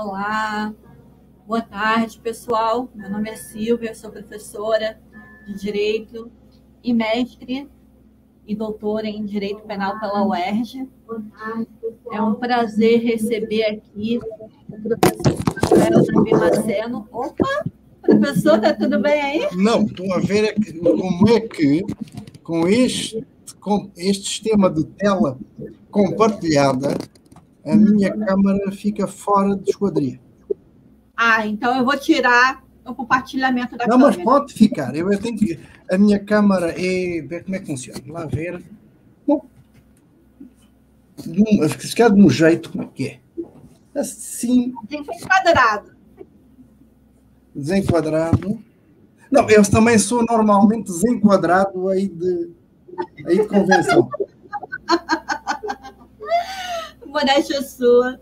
Olá, boa tarde, pessoal. Meu nome é Silvia, sou professora de Direito e mestre e doutora em Direito Penal pela UERJ. É um prazer receber aqui o professor Rafael Davi. Opa, professora, tudo bem aí? Não, estou a ver como é que com este sistema de tela compartilhada a minha câmara fica fora de esquadria. Então eu vou tirar o compartilhamento da câmera. Não, mas pode ficar. Eu tenho que... A minha câmara é... Como é que funciona? Lá ver. Bom, se calhar de um jeito, como é que é? Assim. Desenquadrado. Desenquadrado. Não, eu também sou normalmente desenquadrado aí de convenção. Modéstia sua.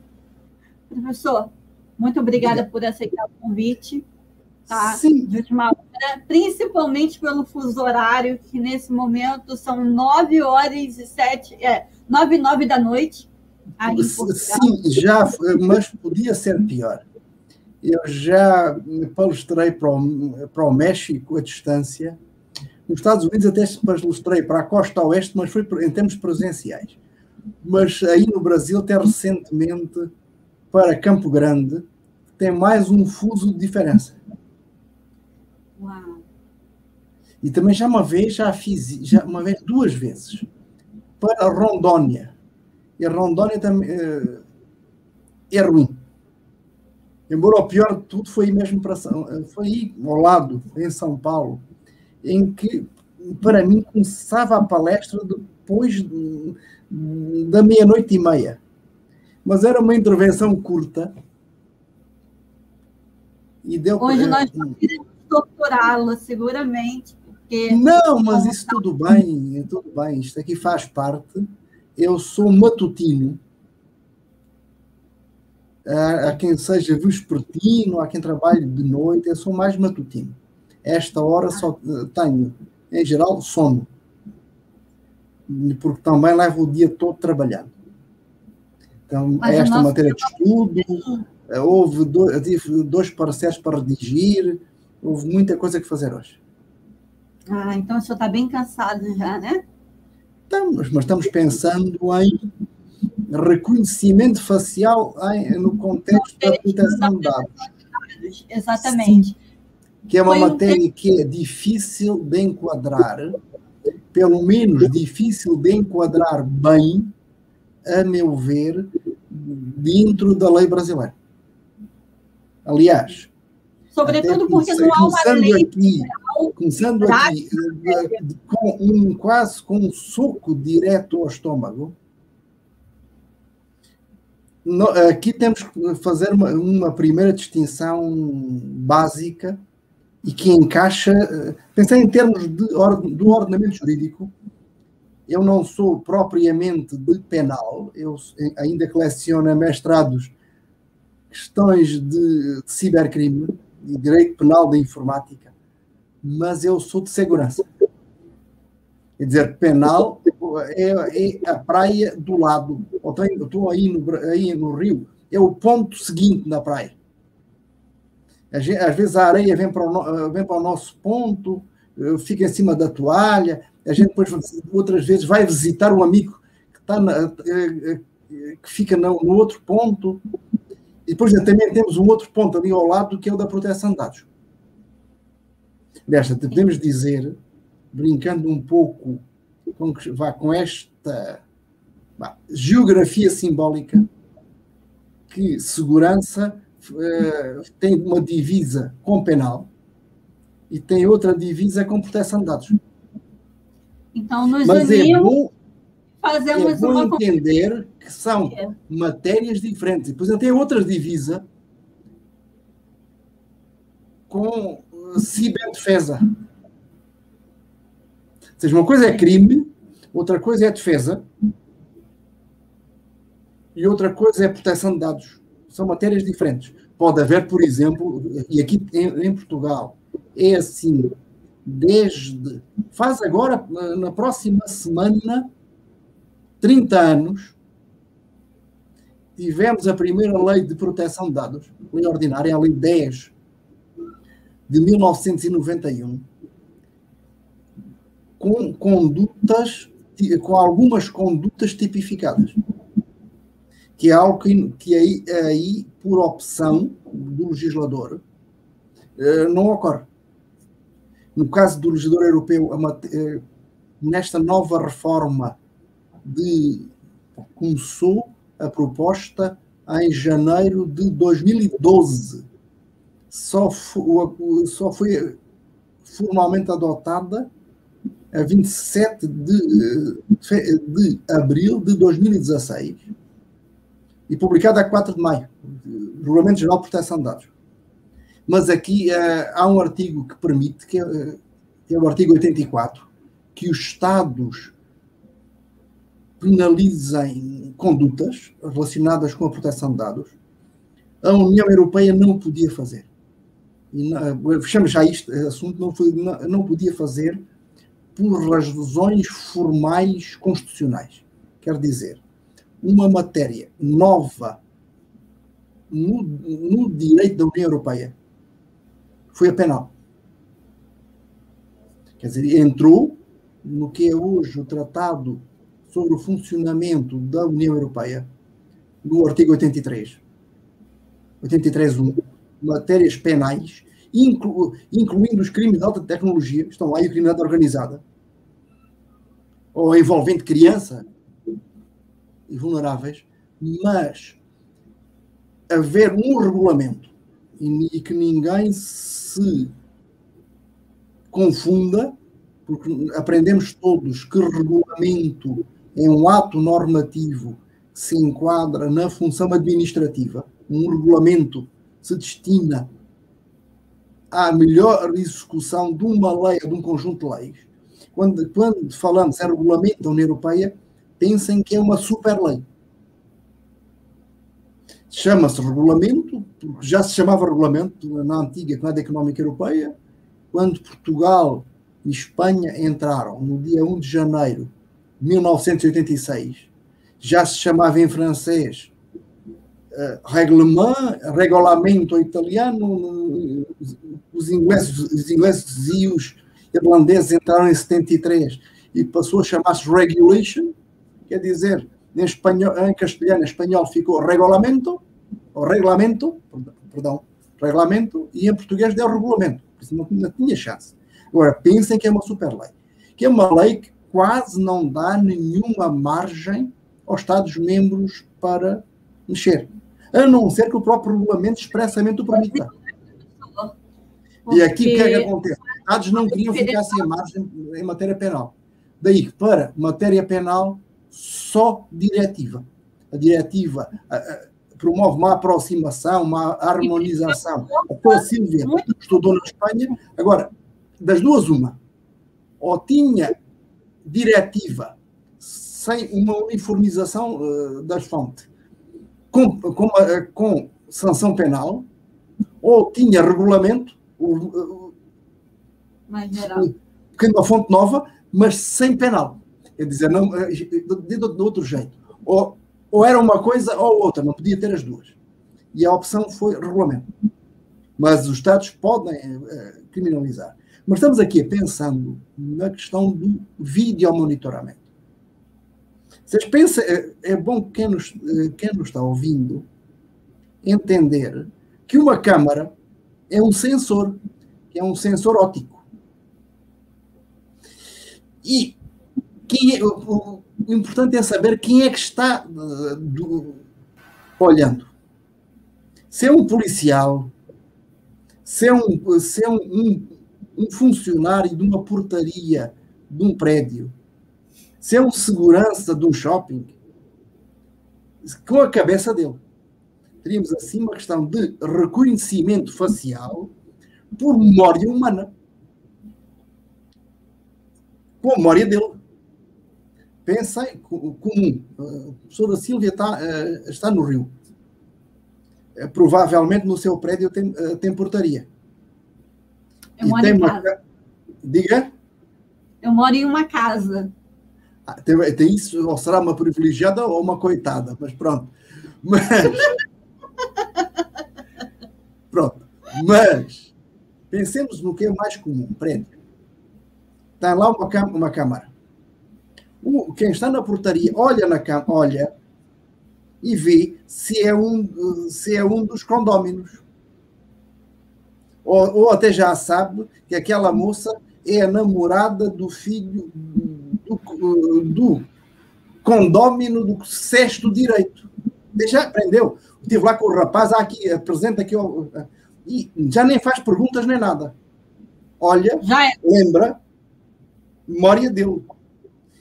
Professor, muito obrigada por aceitar o convite. Tá? Sim. De última hora, principalmente pelo fuso horário, que nesse momento são 9h09 da noite. Aí em Portugal. Sim, mas podia ser pior. Eu já palestrei para o México a distância. Nos Estados Unidos até palestrei para a costa oeste, mas foi em termos presenciais. Mas aí no Brasil, até recentemente, para Campo Grande, tem mais um fuso de diferença. Uau. E também já duas vezes, para Rondônia. E a Rondônia também é ruim. Embora o pior de tudo foi mesmo foi aí ao lado, em São Paulo, em que, para mim, começava a palestra depois da 00:30. Mas era uma intervenção curta. E deu. Hoje nós não queremos torturá-lo, seguramente. Porque... Não, mas isso tudo bem, tudo bem. Isto aqui faz parte. Eu sou matutino. Há quem seja vespertino, há quem trabalhe de noite, eu sou mais matutino. Esta hora só tenho, em geral, sono. Porque também levo o dia todo trabalhando. Então, esta matéria de estudo, tive 2 pareceres para redigir, houve muita coisa que fazer hoje. Então o senhor está bem cansado já, né? Mas estamos pensando em reconhecimento facial no contexto da proteção de dados. Exatamente. Sim, que é uma matéria que é difícil de enquadrar, pelo menos difícil de enquadrar bem, a meu ver, dentro da lei brasileira. Aliás, sobretudo porque não há uma lei começando aqui quase com um soco direto ao estômago. Aqui temos que fazer uma primeira distinção básica e que encaixa, pensando em termos do ordenamento jurídico. Eu não sou propriamente de penal, eu ainda coleciono mestrados, questões de cibercrime e direito penal da informática, mas eu sou de segurança. Quer dizer, penal é a praia do lado. Eu estou aí no Rio, é o ponto seguinte na praia. Às vezes a areia vem para o nosso ponto, fica em cima da toalha, a gente depois, outras vezes, vai visitar um amigo que fica no outro ponto. E depois também temos um outro ponto ali ao lado, que é o da proteção de dados. Desta, podemos dizer, brincando um pouco com esta geografia simbólica, que segurança tem uma divisa com penal e tem outra divisa com proteção de dados. Então, nos unimos, fazemos uma entender que são matérias diferentes. E depois tem outra divisa com ciberdefesa. Ou seja, uma coisa é crime, outra coisa é defesa e outra coisa é proteção de dados. São matérias diferentes. Pode haver, por exemplo, e aqui em Portugal é assim, faz agora, na próxima semana, 30 anos, tivemos a primeira lei de proteção de dados, lei ordinária, a lei 10 de 1991, com algumas condutas tipificadas, que é algo que aí, por opção do legislador, não ocorre. No caso do legislador europeu, nesta nova reforma começou a proposta em janeiro de 2012. Só foi formalmente adotada a 27 de abril de 2016 e publicada a 4 de maio, Regulamento Geral de Proteção de Dados. Mas aqui há um artigo que permite, que é o artigo 84, que os Estados penalizem condutas relacionadas com a proteção de dados. A União Europeia não podia fazer. Fechamos já este assunto, não podia fazer por razões formais constitucionais. Quer dizer, uma matéria nova no direito da União Europeia foi a penal. Quer dizer, entrou no que é hoje o Tratado sobre o Funcionamento da União Europeia, no artigo 83.1, matérias penais, incluindo os crimes de alta tecnologia, estão lá, e a criminalidade organizada, ou envolvendo criança e vulneráveis, mas haver um regulamento e que ninguém se confunda, porque aprendemos todos que regulamento é um ato normativo que se enquadra na função administrativa. Um regulamento se destina à melhor execução de uma lei ou de um conjunto de leis. Quando falamos em regulamento da União Europeia, pensem que é uma super lei. Chama-se regulamento, porque já se chamava regulamento na antiga Comunidade Económica Europeia, quando Portugal e Espanha entraram no dia 1 de janeiro de 1986. Já se chamava em francês regulamento italiano, os ingleses e os irlandeses entraram em 73 e passou a chamar-se regulation, quer dizer, em castelhano, em espanhol ficou regulamento, e em português deu regulamento, por isso não tinha chance. Agora, pensem que é uma super lei, que é uma lei que quase não dá nenhuma margem aos Estados-membros para mexer, a não ser que o próprio regulamento expressamente o permita. E aqui o que é que acontece? Os Estados não queriam ficar sem margem em matéria penal. Daí que para matéria penal só diretiva. A diretiva promove uma aproximação, uma harmonização. A Sílvia estudou na Espanha. Agora, das duas, uma. Ou tinha diretiva sem uma uniformização das fontes, com sanção penal, ou tinha regulamento, mais geral, uma fonte nova, mas sem penal. Quer dizer, não, de outro jeito. Ou era uma coisa ou outra, não podia ter as duas. E a opção foi regulamento. Mas os Estados podem criminalizar. Mas estamos aqui pensando na questão do videomonitoramento. Vocês pensam, é bom quem nos está ouvindo entender que uma câmara é um sensor, que é um sensor óptico. E o importante é saber quem é que está olhando. Se é um policial, se é um funcionário de uma portaria de um prédio, se é um segurança de um shopping, com a cabeça dele. Teríamos assim uma questão de reconhecimento facial por memória humana. Com a memória dele. Pensem, comum. A professora Sílvia está no Rio. Provavelmente no seu prédio tem portaria. Eu moro em casa. Diga? Eu moro em uma casa. Tem isso, ou será uma privilegiada ou uma coitada, mas pronto. Mas, pronto, mas pensemos no que é mais comum, prédio. Está lá uma câmara. Quem está na portaria olha na câmara, olha e vê se é um dos condóminos. Ou até já sabe que aquela moça é a namorada do filho do condómino do sexto direito. Já aprendeu. Estive lá com o rapaz, aqui, apresenta aqui, e já nem faz perguntas nem nada. Olha, lembra, memória dele.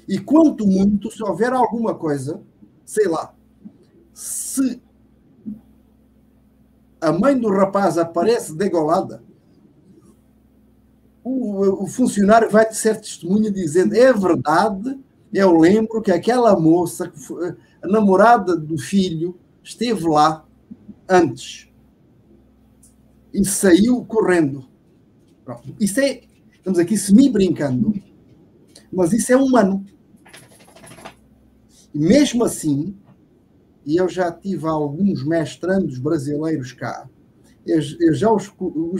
E quanto muito, se houver alguma coisa, sei lá, se a mãe do rapaz aparece degolada, o funcionário vai ser testemunha dizendo, é verdade, eu lembro que aquela moça, a namorada do filho, esteve lá antes e saiu correndo. Pronto. Isso é, estamos aqui semi-brincando, mas isso é humano. E mesmo assim, e eu já tive alguns mestrandos brasileiros cá, eu já os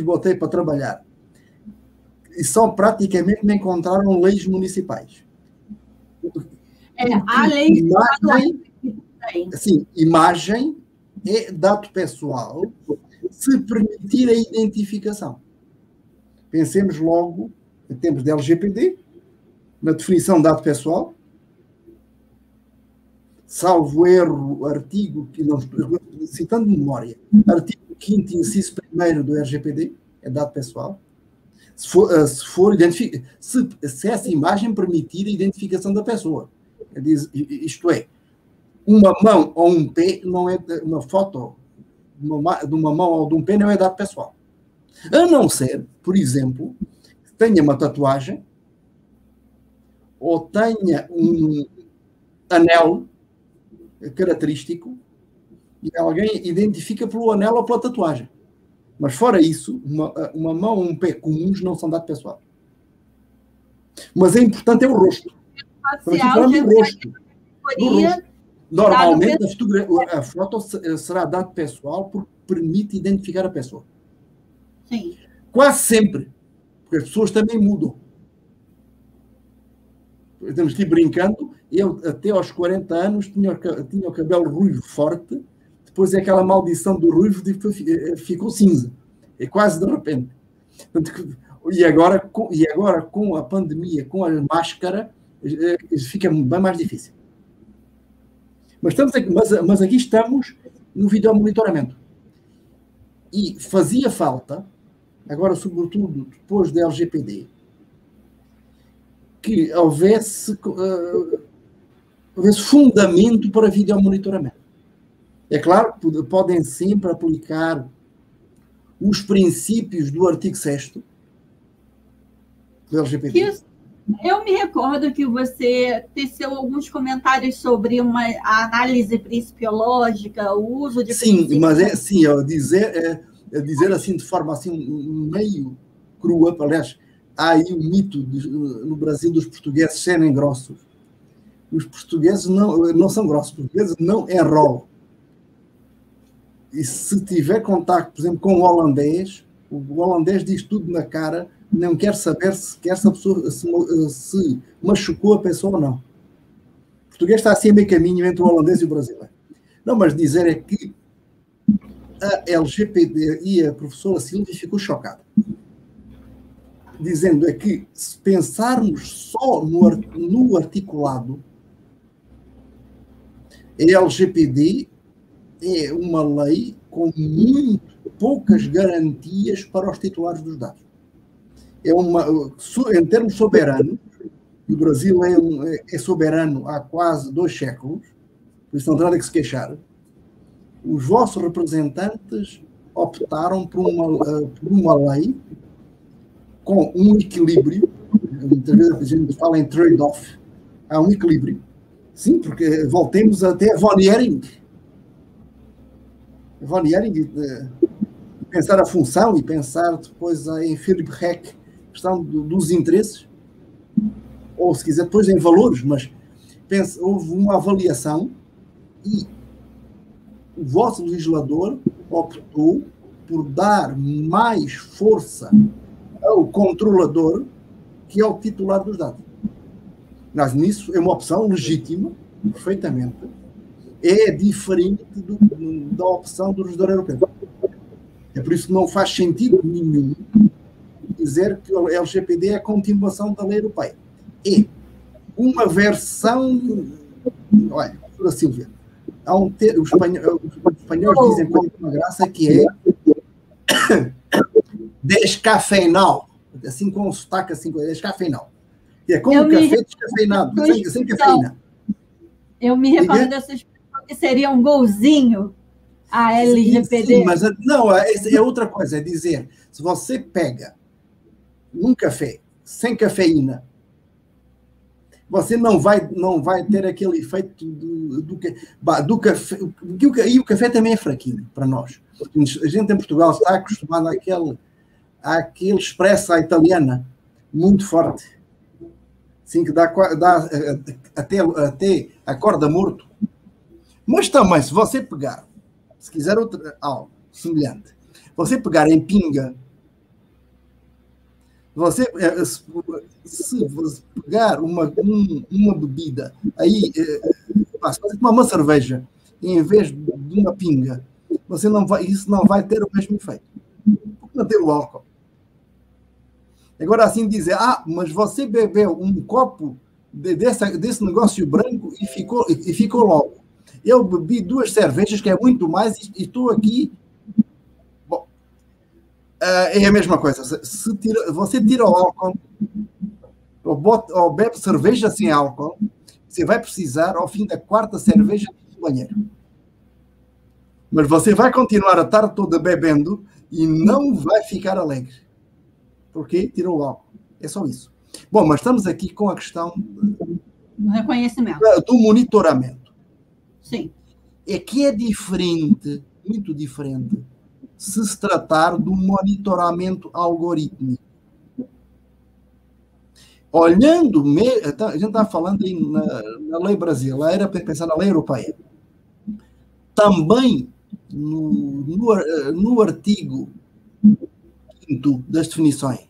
botei para trabalhar, e só praticamente me encontraram leis municipais. A lei imagem é dado pessoal se permitir a identificação. Pensemos logo, em termos de LGPD, na definição de dado pessoal, salvo erro, artigo, que não estou citando de memória, artigo 5º, inciso 1º do RGPD, é dado pessoal, se essa imagem permitir a identificação da pessoa. Isto é, uma mão ou um pé não é uma foto de uma mão ou de um pé não é dado pessoal. A não ser, por exemplo, que tenha uma tatuagem ou tenha um anel característico e alguém identifica pelo anel ou pela tatuagem. Mas fora isso, uma mão ou um pé comuns não são dados pessoal. Mas é importante é o rosto. Normalmente a foto será dado pessoal porque permite identificar a pessoa. Sim. Quase sempre. Porque as pessoas também mudam. Estamos aqui brincando. Eu, até aos 40 anos, tinha o cabelo ruivo forte. Depois aquela maldição do ruivo ficou cinza. É quase de repente. E agora com a pandemia, com a máscara, fica bem mais difícil. Mas aqui estamos no videomonitoramento. E fazia falta, agora sobretudo depois da LGPD, que houvesse fundamento para videomonitoramento. É claro que podem sempre aplicar os princípios do artigo 6º do LGPD. Eu me recordo que você teceu alguns comentários sobre a análise principiológica, o uso de princípios. Sim, mas dizer assim de forma assim meio crua, aliás, há aí o mito no Brasil dos portugueses serem grossos. Os portugueses não são grossos, os portugueses não enrolam. E se tiver contacto, por exemplo, com o holandês diz tudo na cara, não quer saber se essa pessoa se machucou a pessoa ou não. O português está assim a meio caminho entre o holandês e o brasileiro. Não, mas dizer é que a LGPD e a professora Silvia ficou chocada. Dizendo é que se pensarmos só no articulado, a LGPD é uma lei com muito poucas garantias para os titulares dos dados. Em termos soberanos, o Brasil é soberano há quase 2 séculos, por isso não tem nada que se queixar. Os vossos representantes optaram por uma lei com um equilíbrio. Muitas vezes a gente fala em trade-off. Há um equilíbrio. Sim, porque voltemos até a von Ehring. Von Ehring, pensar a função e pensar depois em Philip Heck, questão dos interesses, ou se quiser depois em valores, mas houve uma avaliação e o vosso legislador optou por dar mais força ao controlador que ao titular dos dados. Mas nisso é uma opção legítima, perfeitamente. É diferente da opção do legislador europeu. É por isso que não faz sentido nenhum dizer que o LGPD é a continuação da lei europeia. É uma versão... Olha, Sra. Silvia, os espanhóis dizem com uma graça que é descafeinal, assim com um sotaque assim, descafeinal. Que é como café descafeinado, sem cafeína. Eu me recordo dessa expressão que seria um golzinho a LGPD. Sim, mas não, é outra coisa, é dizer, se você pega um café sem cafeína, você não vai ter aquele efeito do café. E o café também é fraquinho para nós. A gente em Portugal está acostumado àquele expresso à italiana, muito forte. Assim que dá até acorda morto. Mas também, se você pegar, se quiser algo semelhante, você pegar em pinga, se você pegar uma bebida, aí, se você tomar uma cerveja em vez de uma pinga, isso não vai ter o mesmo efeito. Porque não tem o álcool. Agora assim dizer, mas você bebeu um copo desse negócio branco e ficou logo. Eu bebi 2 cervejas, que é muito mais, e estou aqui. Bom, é a mesma coisa. Você tira o álcool, ou bebe cerveja sem álcool, você vai precisar, ao fim da 4ª cerveja, do banheiro. Mas você vai continuar a tarde toda bebendo e não vai ficar alegre. Porque tirou o álcool. É só isso. Bom, mas estamos aqui com a questão do reconhecimento. Do monitoramento. Sim. É que é diferente, muito diferente, se tratar do monitoramento algorítmico. Olhando, a gente está falando aí na lei brasileira, para pensar na lei europeia. Também no artigo 5º das definições,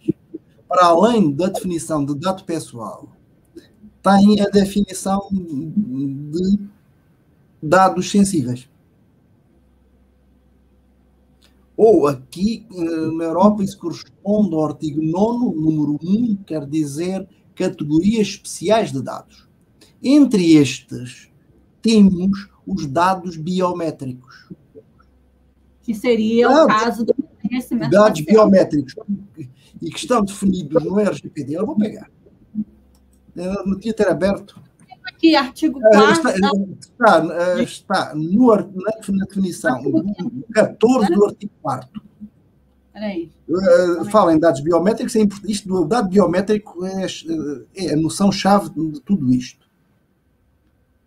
para além da definição de dado pessoal, tem a definição de dados sensíveis. Ou aqui, na Europa, isso corresponde ao artigo 9º, número 1, quer dizer categorias especiais de dados. Entre estes, temos os dados biométricos. Que seria o caso do reconhecimento dados facial. Biométricos e que estão definidos no RGPD. Eu vou pegar. Eu não tinha ter aberto. Aqui, artigo 4. Está na definição 14 do artigo 4º. Peraí. Fala em dados biométricos. Isto do dado biométrico é a noção-chave de tudo isto.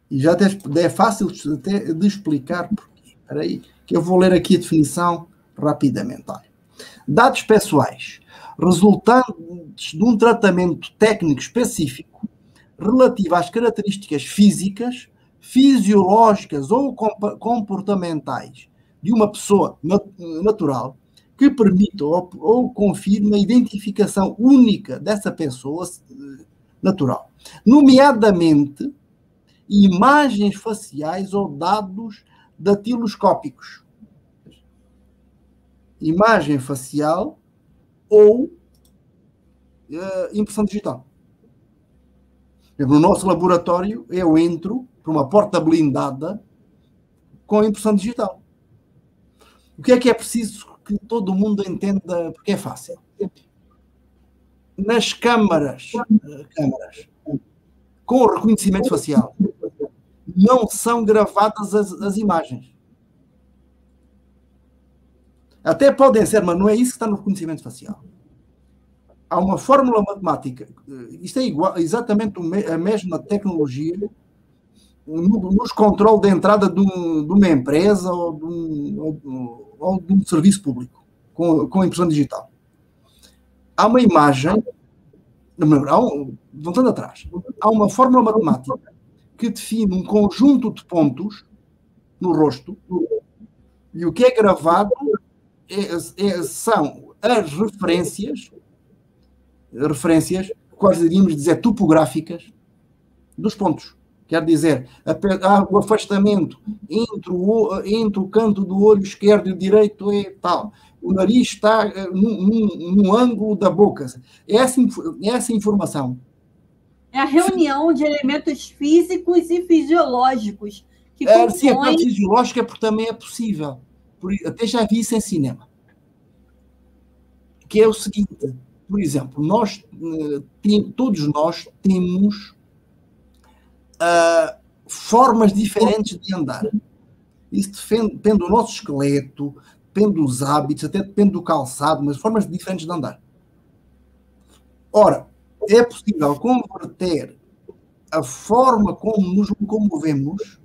E já é fácil até de explicar porquê. Espera aí, que eu vou ler aqui a definição rapidamente. Olha. Dados pessoais resultantes de um tratamento técnico específico relativo às características físicas, fisiológicas ou comportamentais de uma pessoa natural que permita ou confirme a identificação única dessa pessoa natural, nomeadamente imagens faciais ou dados datiloscópicos. Imagem facial ou impressão digital. No nosso laboratório, eu entro por uma porta blindada com impressão digital. O que é preciso que todo mundo entenda? Porque é fácil. Nas câmaras com reconhecimento facial, não são gravadas as imagens. Até podem ser, mas não é isso que está no reconhecimento facial. Há uma fórmula matemática, isto é exatamente a mesma tecnologia nos controles de entrada de uma empresa ou de um serviço público com impressão digital. Há uma imagem, voltando atrás, há uma fórmula matemática que define um conjunto de pontos no rosto E o que é gravado são as referências, quase diríamos dizer topográficas, dos pontos. Quer dizer, o afastamento entre o canto do olho esquerdo e o direito é tal. O nariz está num ângulo da boca. Essa informação. É a reunião de elementos físicos e fisiológicos que Sim, a parte compõem... fisiológica porque também é possível. Até já vi isso em cinema. Que é o seguinte, por exemplo, todos nós temos formas diferentes de andar. Isso depende do nosso esqueleto, depende dos hábitos, até depende do calçado, mas formas diferentes de andar. Ora, é possível converter a forma como nos locomovemos,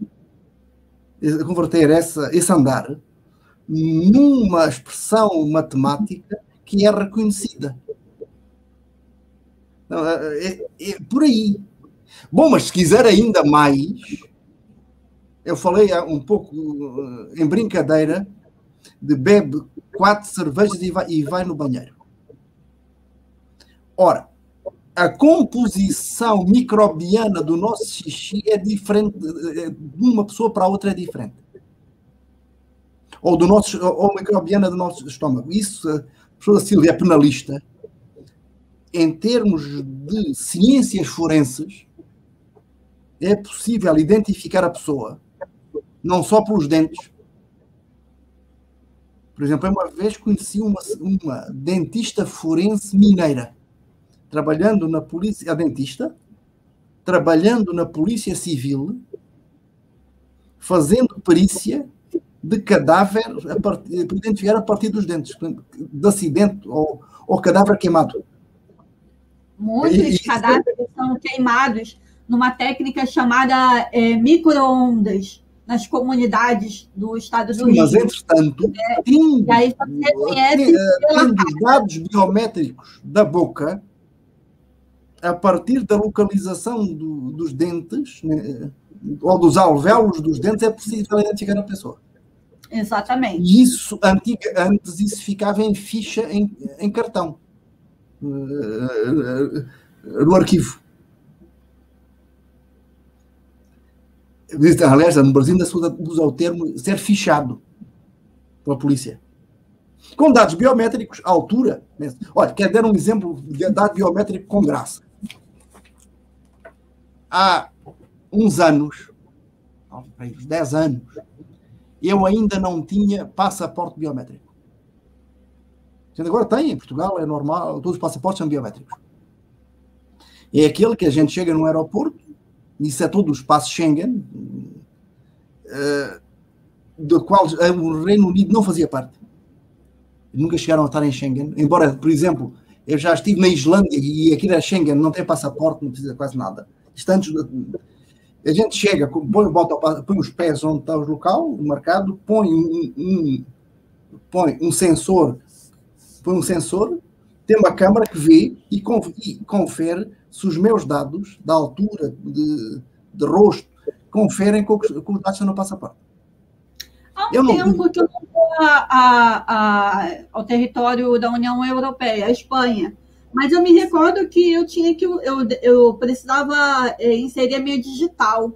converter esse andar numa expressão matemática que é reconhecida. É por aí. Bom, mas se quiser ainda mais, eu falei um pouco em brincadeira de bebe 4 cervejas e vai no banheiro. Ora, a composição microbiana do nosso xixi é diferente, de uma pessoa para a outra é diferente. Ou a microbiana do nosso estômago. Isso, a professora Sílvia é penalista. Em termos de ciências forenses, é possível identificar a pessoa, não só pelos dentes. Por exemplo, uma vez conheci uma dentista forense mineira, trabalhando na polícia, a dentista, trabalhando na polícia civil, fazendo perícia de cadáver para identificar a partir dos dentes, de acidente ou cadáver queimado. Muitos cadáveres são queimados numa técnica chamada micro-ondas nas comunidades do estado do Rio. Mas, entretanto, e aí você conhece tendo dados biométricos da boca, a partir da localização dos dentes, né, ou dos alvéolos dos dentes, é possível identificar a pessoa. Exatamente. E isso, antes isso ficava em ficha, em cartão, no arquivo. Aliás, no Brasil ainda se usa o termo ser fichado pela polícia. Com dados biométricos, à altura. Olha, quero dar um exemplo de dado biométrico com graça. Há uns anos, 10 anos, eu ainda não tinha passaporte biométrico. Agora tem, em Portugal é normal, todos os passaportes são biométricos. É aquele que a gente chega no aeroporto, isso é todo o espaço Schengen, do qual o Reino Unido não fazia parte. Nunca chegaram a estar em Schengen, embora, por exemplo, eu já estive na Islândia e aqui na Schengen não tem passaporte, não precisa quase nada. A gente chega, põe os pés onde está o local, o marcado, põe um sensor, tem uma câmara que vê e confere se os meus dados, da altura, de rosto, conferem com os dados que estão no passaporte. Há um tempo que eu não vou ao território da União Europeia, a Espanha. Mas eu me recordo que eu precisava inserir a minha digital.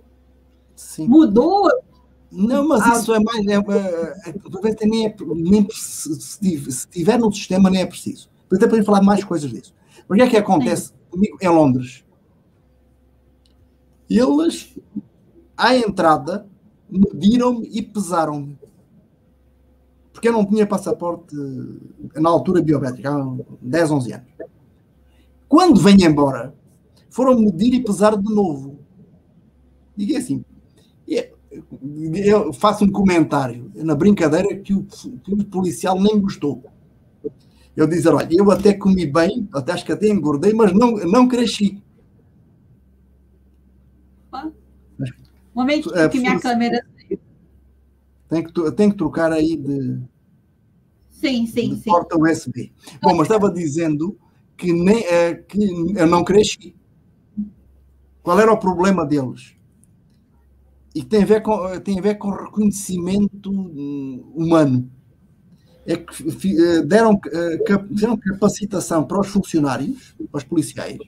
Sim. Mudou? Não, mas isso é mais... se estiver no sistema, nem é preciso. Até podemos falar mais coisas disso. Mas o que é que acontece comigo em Londres? Eles, à entrada, mediram-me e pesaram-me. Porque eu não tinha passaporte na altura biométrica, há 10, 11 anos. Quando venho embora, foram medir e pesar de novo. Digo assim, eu faço um comentário na brincadeira que o policial nem gostou. Eu dizer, olha, eu até comi bem, acho que até engordei, mas não cresci. Um momento que minha câmera... Tem que trocar aí de porta USB. Bom, mas estava dizendo que eu não cresci. Qual era o problema deles? e que tem a ver com reconhecimento humano. É que fizeram capacitação para os funcionários, para os policiais,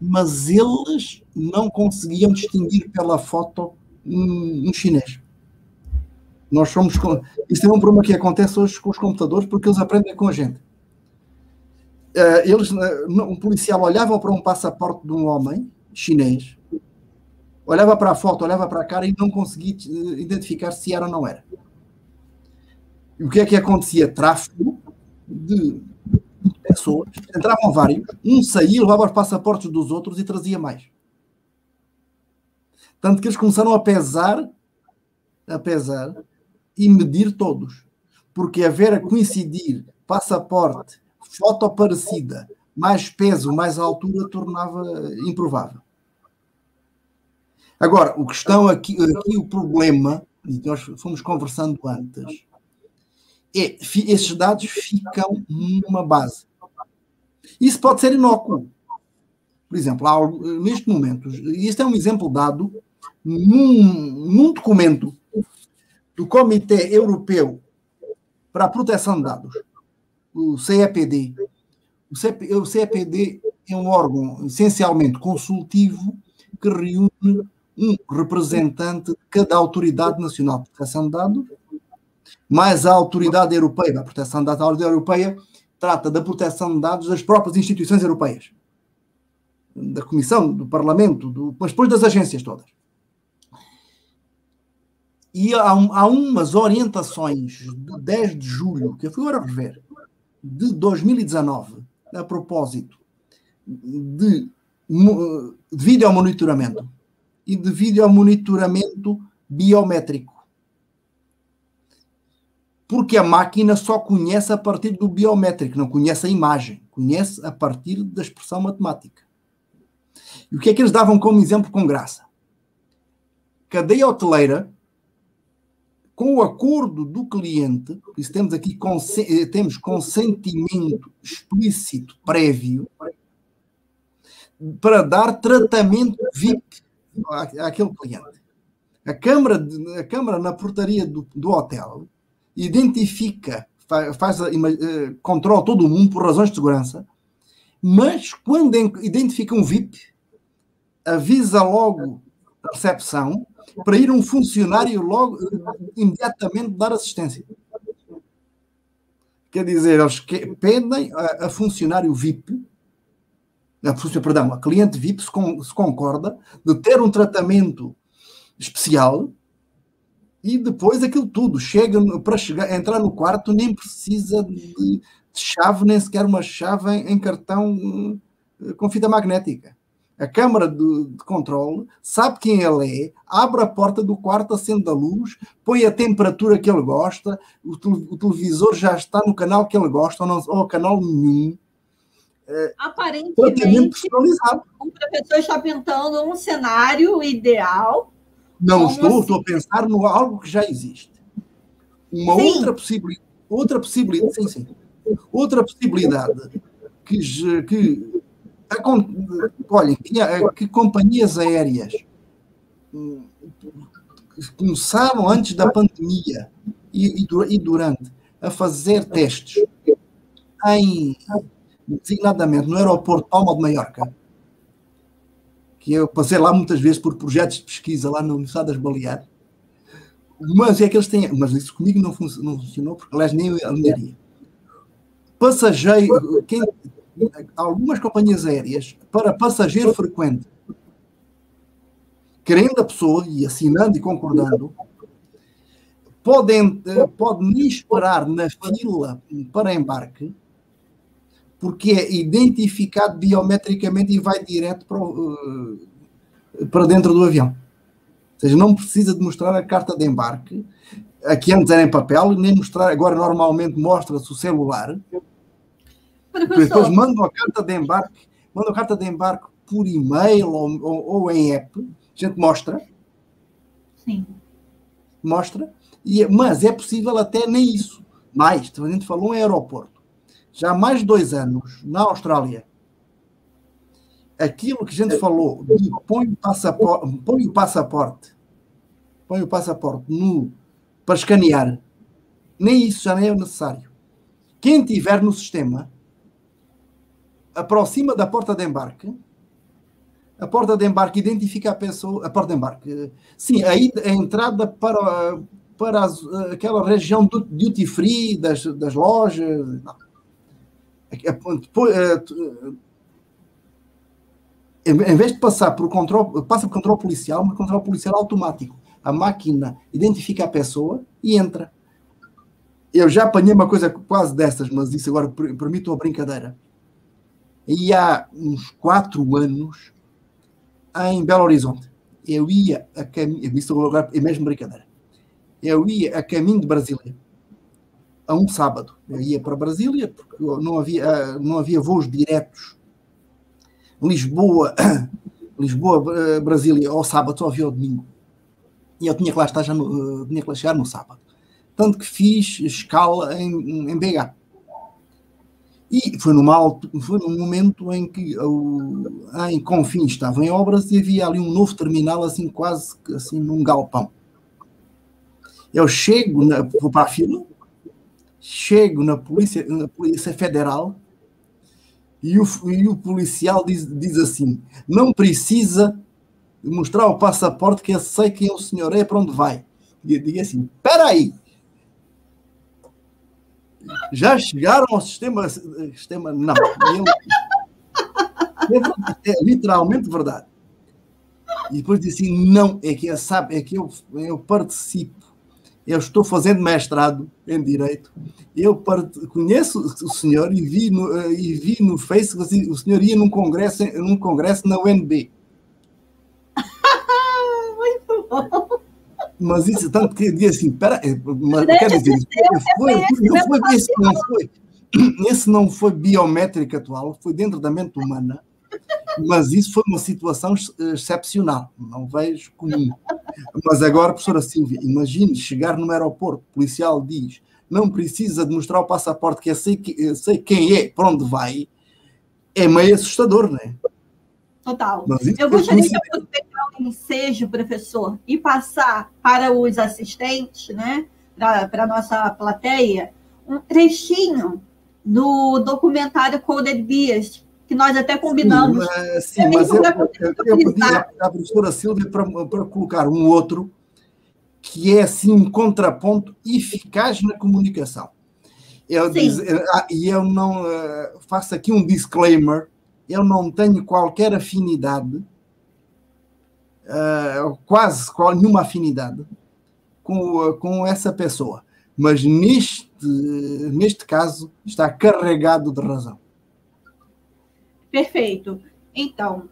mas eles não conseguiam distinguir pela foto um chinês. Nós somos. Isso é um problema que acontece hoje com os computadores, porque eles aprendem com a gente. Um policial olhava para um passaporte de um homem chinês, olhava para a foto, olhava para a cara e não conseguia identificar se era ou não era. E o que é que acontecia? Tráfico de pessoas. Entravam vários, um saía, levava os passaportes dos outros e trazia mais. Tanto que eles começaram a pesar e medir todos. Porque a coincidir passaporte, foto parecida, mais peso, mais altura, tornava improvável. Agora, aqui o problema, e nós fomos conversando antes, esses dados ficam numa base. Isso pode ser inócuo. Por exemplo, neste momento, e este é um exemplo dado num documento do Comitê Europeu para a Proteção de Dados, o CEPD. O CEPD é um órgão essencialmente consultivo que reúne um representante de cada autoridade nacional de proteção de dados, mais a autoridade europeia da proteção de dados. A autoridade europeia trata da proteção de dados das próprias instituições europeias, da Comissão, do Parlamento, mas depois das agências todas. E há umas orientações de 10 de julho, que eu fui agora rever, de 2019, a propósito de videomonitoramento e de videomonitoramento biométrico. Porque a máquina só conhece a partir do biométrico, não conhece a imagem, conhece a partir da expressão matemática. E o que é que eles davam como exemplo com graça? Cadeia hoteleira, com o acordo do cliente, isso temos aqui temos consentimento explícito prévio para dar tratamento VIP àquele cliente. A câmara na portaria do hotel identifica, controla todo o mundo por razões de segurança, mas quando identifica um VIP, avisa logo a recepção para ir um funcionário logo, imediatamente, dar assistência. Quer dizer, eles pedem a funcionário VIP, a cliente VIP, se concorda de ter um tratamento especial e depois aquilo tudo para entrar no quarto nem precisa de chave, nem sequer uma chave em cartão com fita magnética. A câmara de controle sabe quem ele é, abre a porta do quarto, acende a luz, põe a temperatura que ele gosta, o televisor já está no canal que ele gosta, ou canal nenhum. Aparentemente, o professor está pintando um cenário ideal. Não estou a pensar no algo que já existe. Uma outra possibilidade, sim. Outra possibilidade olhem, que companhias aéreas começaram antes da pandemia e durante a fazer testes designadamente no aeroporto de Palma de Maiorca, que eu passei lá muitas vezes por projetos de pesquisa lá na Universidade das Baleares, mas é que eles têm, mas isso comigo não funcionou, porque aliás nem eu alinharia. Algumas companhias aéreas, para passageiro frequente, querendo a pessoa e assinando e concordando, podem esperar na fila para embarque, porque é identificado biometricamente e vai direto para dentro do avião. Ou seja, não precisa de mostrar a carta de embarque, aqui antes era em papel, nem mostrar, agora normalmente mostra-se o celular. Depois mandam a carta de embarque por e-mail ou em app, a gente mostra. Sim. Mostra, mas é possível até nem isso. Mais, a gente falou em aeroporto. Já há mais de 2 anos, na Austrália, aquilo que a gente falou de põe o passaporte põe o passaporte para escanear, nem isso já nem é necessário. Quem tiver no sistema aproxima da porta de embarque. A porta de embarque identifica a pessoa. A porta de embarque, sim, a entrada para aquela região do duty free, das lojas. Não. Depois, em vez de passar por controle, passa por controle policial, mas controle policial automático. A máquina identifica a pessoa e entra. Eu já apanhei uma coisa quase dessas, mas isso agora permite uma brincadeira. E há uns 4 anos, em Belo Horizonte, eu ia a caminho, isso agora é mesmo brincadeira, eu ia a caminho de Brasília, a um sábado. Eu ia para Brasília, porque não havia voos diretos Lisboa, Brasília, ao sábado, só havia ao domingo. E eu tinha que lá estar tinha que lá chegar no sábado. Tanto que fiz escala em BH. E foi num momento em que em Confins estavam em obras e havia ali um novo terminal, assim, quase assim, num galpão. Eu vou para a fila, chego na Polícia Federal e o policial diz assim: não precisa mostrar o passaporte, que eu sei quem o senhor é, para onde vai. E eu digo assim: espera aí, já chegaram ao sistema não. É literalmente verdade. E depois disse assim: não, é que eu participo, eu estou fazendo mestrado em Direito, eu conheço o senhor e vi no Facebook, o senhor ia num congresso na UNB. Muito bom. Mas isso tanto que diz assim, mas quer dizer, esse não foi biométrica atual, foi dentro da mente humana, mas isso foi uma situação excepcional, não vejo comum. Mas agora, professora Silvia, imagine chegar no aeroporto, o policial diz, não precisa de mostrar o passaporte, que eu sei quem é, para onde vai, é meio assustador, não é? Total. Eu gostaria de aproveitar o ensejo, professor, e passar para os assistentes, né, para a nossa plateia, um trechinho do documentário Coded Bias, que nós até combinamos. Sim, mas eu pedi à professora Silvia para colocar um outro que é assim um contraponto eficaz na comunicação. E eu não faço aqui um disclaimer, eu não tenho qualquer afinidade, quase nenhuma afinidade com essa pessoa, mas neste caso está carregado de razão. Perfeito. Então,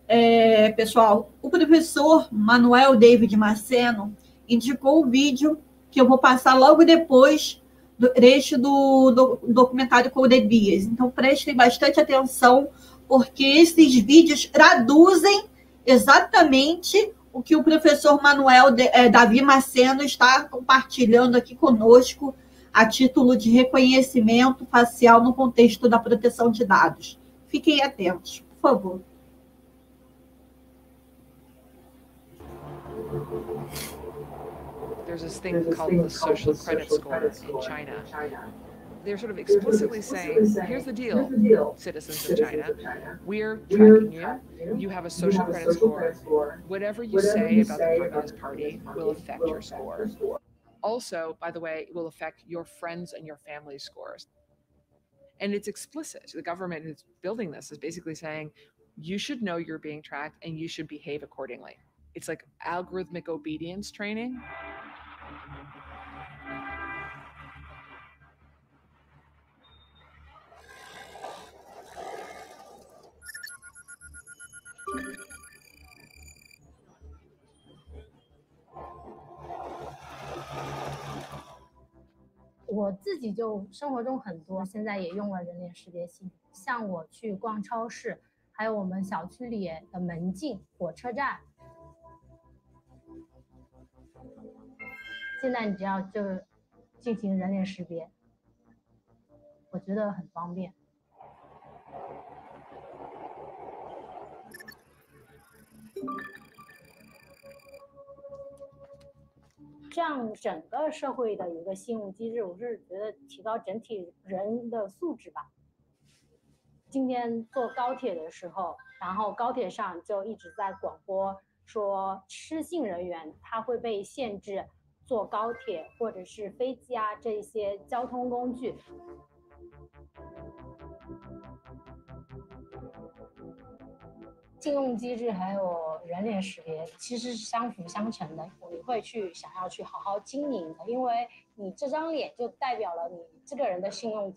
pessoal, o professor Manuel David Maceno indicou o vídeo que eu vou passar logo depois do trecho do documentário Coded Bias. Então, prestem bastante atenção, porque esses vídeos traduzem exatamente o que o professor Manuel Davi Maceno está compartilhando aqui conosco a título de reconhecimento facial no contexto da proteção de dados. Fiquem atentos, por favor. There's this thing called the social credit score in China. They're sort of explicitly saying, here's the deal, citizens of China. We're tracking you. You have a social credit score. Whatever you say about the Communist Party will affect your score. Also, by the way, it will affect your friends and your family's scores. And it's explicit. The government is building this is basically saying, you should know you're being tracked and you should behave accordingly. It's like algorithmic obedience training.我自己就生活中很多，现在也用了人脸识别系统。像我去逛超市，还有我们小区里的门禁、火车站，现在你只要就进行人脸识别，我觉得很方便。这样整个社会的一个信用机制，我是觉得提高整体人的素质吧。今天坐高铁的时候，然后高铁上就一直在广播说，失信人员他会被限制坐高铁或者是飞机啊这些交通工具。信用机制还有人脸识别其实是相辅相成的，你会想要去好好经营的，因为你这张脸就代表了你这个人的信用。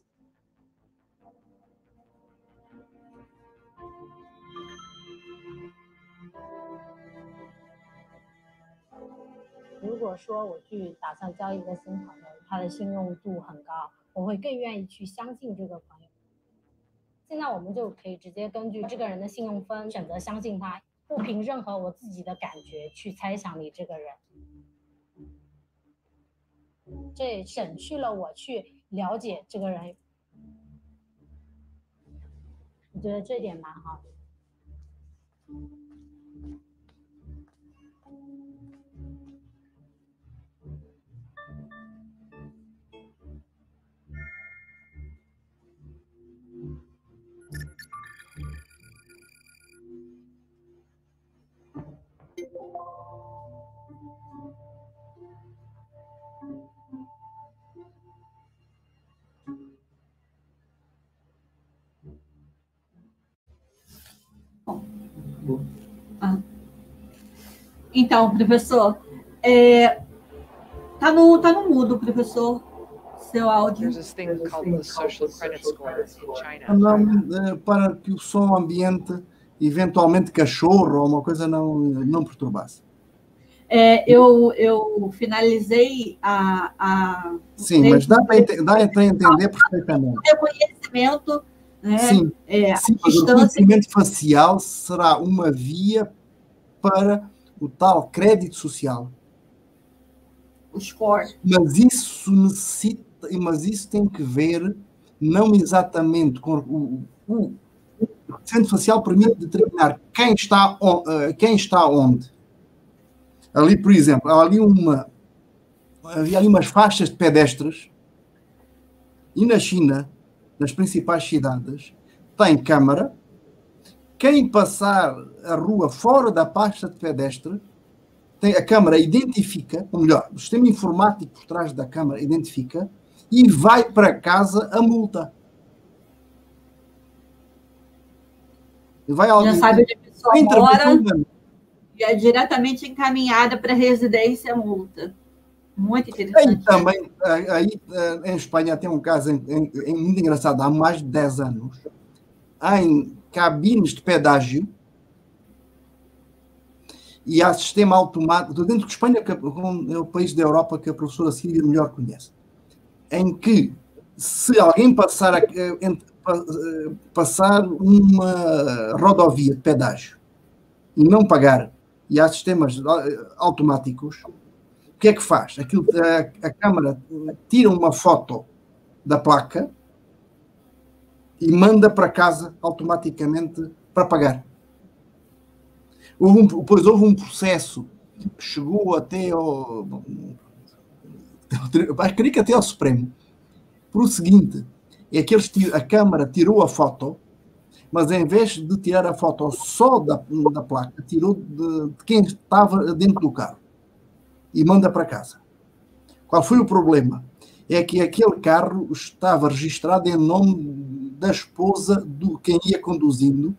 如果说我去打算交一个新朋友，他的信用度很高，我会更愿意去相信这个朋友。现在我们就可以直接根据这个人的信用分选择相信他，不凭任何我自己的感觉去猜想你这个人，这省去了我去了解这个人。我觉得这点蛮好的。Então, professor, tá no mudo, professor, seu áudio. There's this thing called the social credit score in China. Não, para que o som ambiente, eventualmente cachorro ou uma coisa, não perturbasse. Eu finalizei Sim, mas dá para entender perfeitamente. O reconhecimento, né? Sim, sim, mas o reconhecimento facial será uma via para o tal crédito social. O score. Mas isso tem que ver não exatamente com o reconhecimento facial permite determinar quem está onde. Ali, por exemplo, havia ali umas faixas de pedestres e na China, nas principais cidades, tem câmara. Quem passar a rua fora da faixa de pedestre, a câmara identifica, ou melhor, o sistema informático por trás da câmara identifica e vai para casa a multa. Já sabe onde a pessoa mora. E é diretamente encaminhada para a residência multa. Muito interessante. Aí em Espanha tem um caso muito engraçado, há mais de 10 anos, em cabines de pedágio, e há sistema automático, dentro de Espanha, que é o país da Europa que a professora Sílvia melhor conhece, em que se alguém passar uma rodovia de pedágio e não pagar, e há sistemas automáticos, o que é que faz? A câmara tira uma foto da placa e manda para casa automaticamente para pagar. Depois houve um processo que chegou até creio que até ao Supremo, por o seguinte, é que a câmara tirou a foto, mas em vez de tirar a foto só da placa, tirou de quem estava dentro do carro e manda para casa. Qual foi o problema? É que aquele carro estava registrado em nome da esposa de quem ia conduzindo,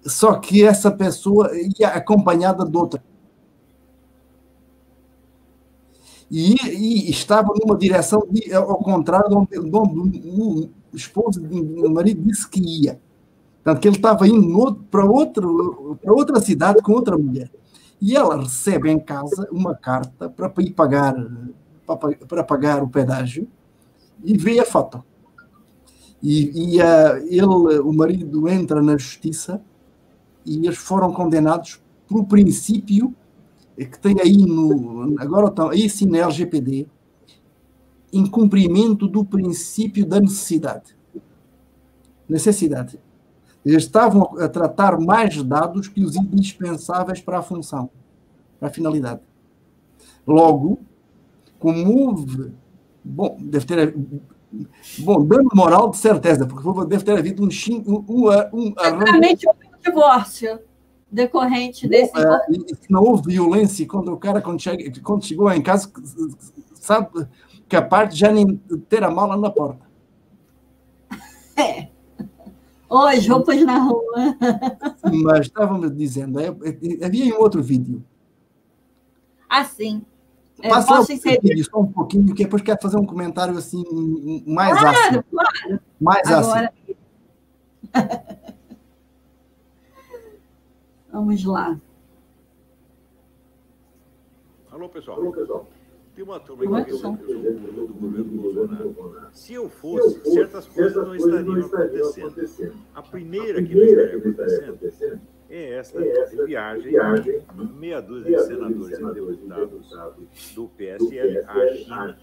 só que essa pessoa ia acompanhada de outra. E estava numa direção ao contrário de onde o esposo do marido disse que ia. Portanto, que ele estava indo para outra cidade com outra mulher. E ela recebe em casa uma carta para ir para pagar o pedágio e vê a foto. O marido entra na justiça e eles foram condenados por princípio que tem aí agora estão aí sim na LGPD, incumprimento do princípio da necessidade. Eles estavam a tratar mais dados que os indispensáveis para a função, para a finalidade. Logo, como houve... Bom, deve ter... Bom, dano moral de certeza, porque deve ter havido Certamente houve um divórcio decorrente desse... E se não houve violência contra o cara quando chegou em casa, sabe, capaz de já nem ter a mala na porta. Ou as roupas na rua. Mas estávamos dizendo, havia um outro vídeo. Assim. Passa o vídeo só um pouquinho, que depois quero fazer um comentário assim mais ácido. Claro. Mais agora... ácido. Vamos lá. Alô, pessoal. Tem uma turma que eu sou do governo Bolsonaro. Se eu fosse, certas coisas não estariam acontecendo. A primeira que não estaria acontecendo é esta viagem de meia dúzia de senadores e deputados do PSL à China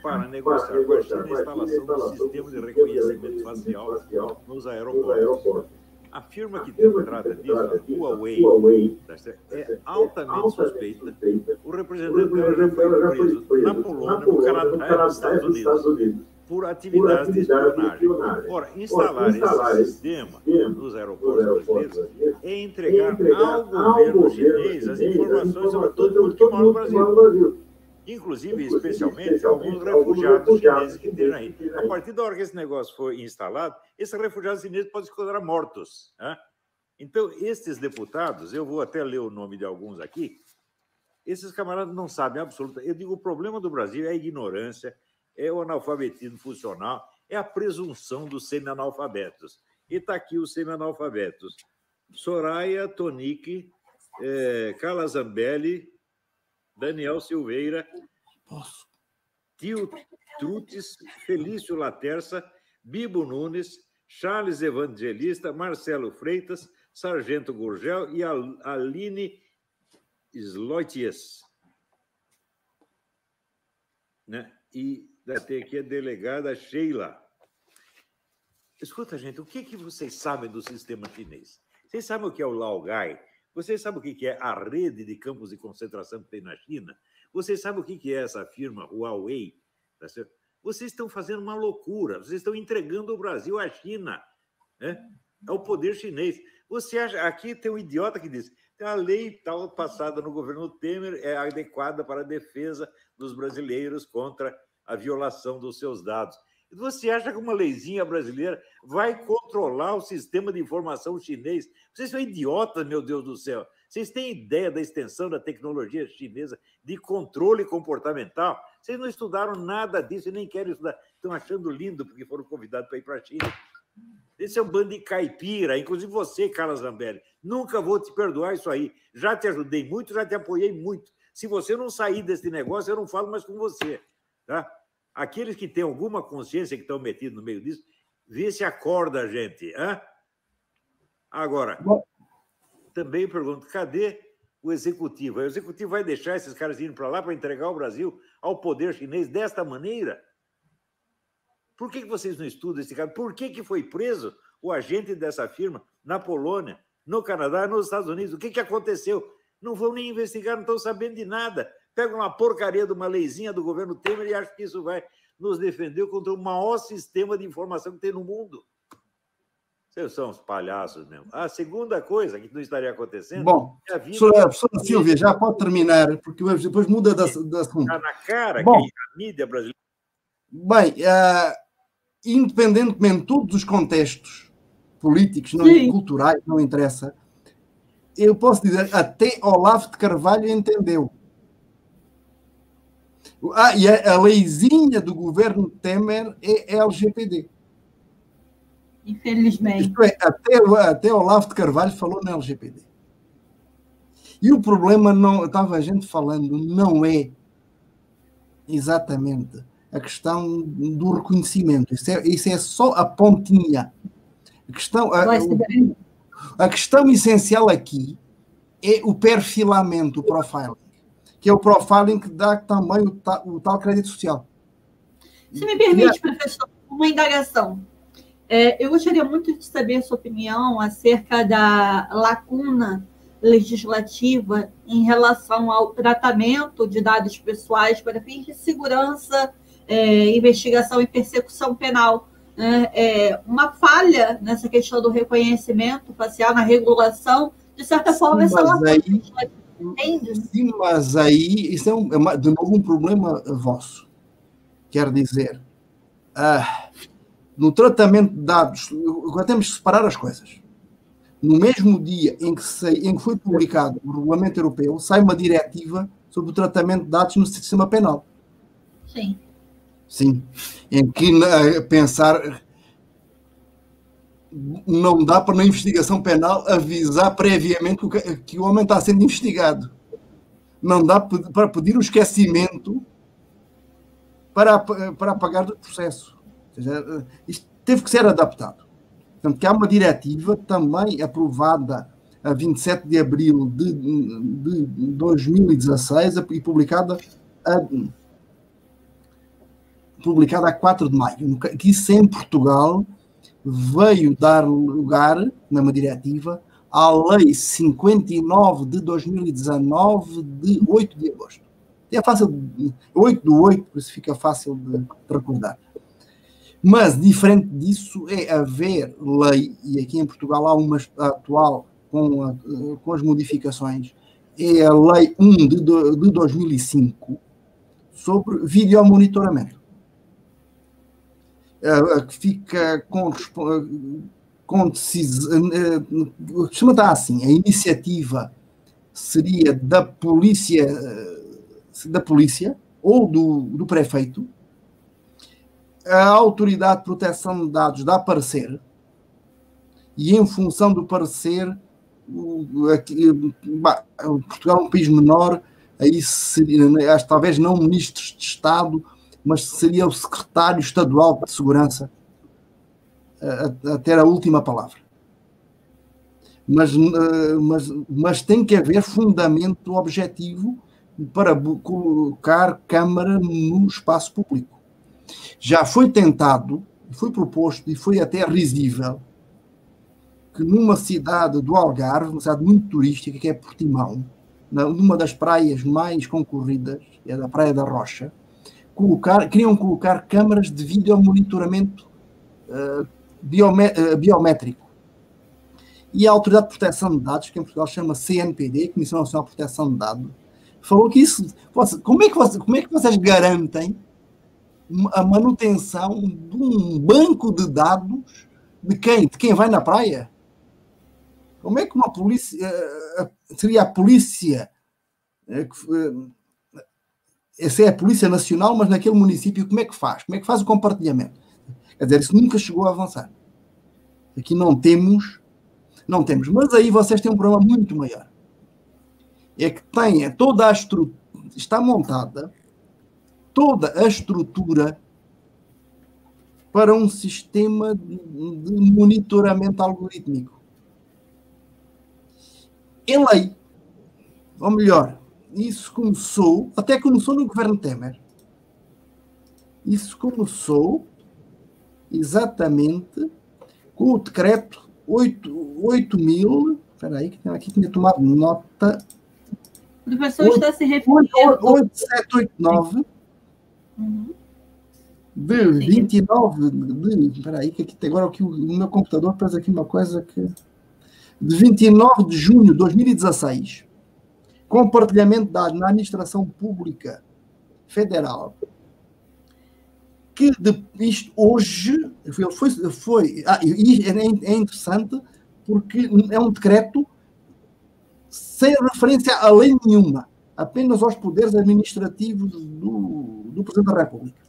para negociar com a China a instalação do sistema de reconhecimento facial nos aeroportos. A firma que trata disso, a Huawei, é altamente suspeita. O representante dela já foi preso na Polônia, no Canadá e nos Estados Unidos por atividades de espionagem. Ora, instalar esse sistema nos aeroportos brasileiros é entregar ao governo chinês as informações sobre todo mundo que mora no Brasil. Inclusive, especialmente, alguns refugiados chineses que estejam aí. A partir da hora que esse negócio for instalado, esses refugiados chineses podem se considerar mortos. Né? Então, estes deputados, eu vou até ler o nome de alguns aqui, esses camaradas não sabem absolutamente. Eu digo, o problema do Brasil é a ignorância, é o analfabetismo funcional, é a presunção dos semi-analfabetos. E está aqui os semi-analfabetos. Soraya Tonique, Carla Zambelli, Daniel Silveira, Tio Trutes, Felício Laterça, Bibo Nunes, Charles Evangelista, Marcelo Freitas, Sargento Gurgel e Aline Sloitias. Né? E tem aqui a delegada Sheila. Escuta, gente, o que vocês sabem do sistema chinês? Vocês sabem o que é o Laogai? Vocês sabem o que é a rede de campos de concentração que tem na China? Vocês sabem o que é essa firma Huawei? Tá certo? Vocês estão fazendo uma loucura. Vocês estão entregando o Brasil à China. Né? É o poder chinês. Você acha... Aqui tem um idiota que diz que a lei tal passada no governo Temer é adequada para a defesa dos brasileiros contra a violação dos seus dados. Você acha que uma leizinha brasileira vai controlar o sistema de informação chinês? Vocês são idiotas, meu Deus do céu. Vocês têm ideia da extensão da tecnologia chinesa de controle comportamental? Vocês não estudaram nada disso e nem querem estudar. Estão achando lindo porque foram convidados para ir para a China. Esse é um bando de caipira, inclusive você, Carla Zambelli. Nunca vou te perdoar isso aí. Já te ajudei muito, já te apoiei muito. Se você não sair desse negócio, eu não falo mais com você. Tá? Aqueles que têm alguma consciência que estão metidos no meio disso, vê se acorda, gente. Hein? Agora, também pergunto, cadê o executivo? O executivo vai deixar esses caras irem para lá para entregar o Brasil ao poder chinês desta maneira? Por que vocês não estudam esse caso? Por que foi preso o agente dessa firma na Polônia, no Canadá, nos Estados Unidos? O que aconteceu? Não vão nem investigar, não estão sabendo de nada. Pega uma porcaria de uma leizinha do governo Temer e acha que isso vai nos defender contra o maior sistema de informação que tem no mundo. Vocês são uns palhaços mesmo. A segunda coisa que não estaria acontecendo... Bom, é a vida... professora Silvia, já pode terminar, porque depois muda de assunto. Está na cara Bom, que a mídia brasileira... Bem, independentemente de todos os contextos políticos, não, culturais, não interessa, eu posso dizer, até Olavo de Carvalho entendeu. E a leizinha do governo Temer é LGPD. Infelizmente. Isto é, até Olavo de Carvalho falou na LGPD. E o problema, não, estava a gente falando, não é exatamente a questão do reconhecimento. Isso é só a pontinha. A questão essencial aqui é o perfilamento, o profiling, que é o profiling que dá também o tal crédito social. Se me permite, professor, uma indagação. Eu gostaria muito de saber a sua opinião acerca da lacuna legislativa em relação ao tratamento de dados pessoais para fins de segurança, investigação e persecução penal. Uma falha nessa questão do reconhecimento facial, na regulação, de certa forma, essa sim, mas aí isso é de novo um problema vosso. Quer dizer, no tratamento de dados, agora temos que separar as coisas. No mesmo dia em que foi publicado o Regulamento Europeu, sai uma diretiva sobre o tratamento de dados no sistema penal. Sim. Sim. Em que pensar não dá para na investigação penal avisar previamente que o homem está sendo investigado. Não dá para pedir o esquecimento para apagar do processo. Ou seja, isto teve que ser adaptado. Portanto, que há uma diretiva também aprovada a 27 de abril de 2016 e publicada a 4 de maio. Que isso em Portugal veio dar lugar, numa diretiva, à Lei 59 de 2019, de 8 de agosto. É fácil, 8/8, por isso fica fácil de recordar. Mas, diferente disso, é haver lei, e aqui em Portugal há uma atual com as modificações, é a Lei 1 de 2005 sobre videomonitoramento. Que fica com decisão. Costuma estar assim: a iniciativa seria da polícia ou do prefeito. A Autoridade de Proteção de Dados dá parecer, e em função do parecer, Portugal é um país menor, aí seria, talvez não ministros de Estado, mas seria o secretário estadual de Segurança a ter a última palavra. Mas tem que haver fundamento objetivo para colocar câmara no espaço público. Já foi tentado, foi proposto e foi até risível que numa cidade do Algarve, uma cidade muito turística, que é Portimão, numa das praias mais concorridas, é da Praia da Rocha, queriam colocar câmaras de videomonitoramento biométrico. E a Autoridade de Proteção de Dados, que em Portugal chama CNPD, Comissão Nacional de Proteção de Dados, falou que isso... Como é que vocês garantem a manutenção de um banco de dados de quem? De quem vai na praia? Como é que uma polícia... seria a polícia... Essa é a Polícia Nacional, mas naquele município como é que faz? Como é que faz o compartilhamento? Quer dizer, isso nunca chegou a avançar. Aqui não temos. Mas aí vocês têm um problema muito maior. É que tem toda a estrutura... Está montada toda a estrutura para um sistema de monitoramento algorítmico. Em lei. Ou melhor, isso começou no governo Temer. Isso começou exatamente com o decreto 8.000... Espera aí, que aqui tinha tomado nota. O professor está se referindo... 8789 de 29 de... Espera aí, que aqui agora o meu computador fez aqui uma coisa que... De 29 de junho de 2016, compartilhamento de dados na administração pública federal, que isto hoje é interessante porque é um decreto sem referência a lei nenhuma, apenas aos poderes administrativos do Presidente da República.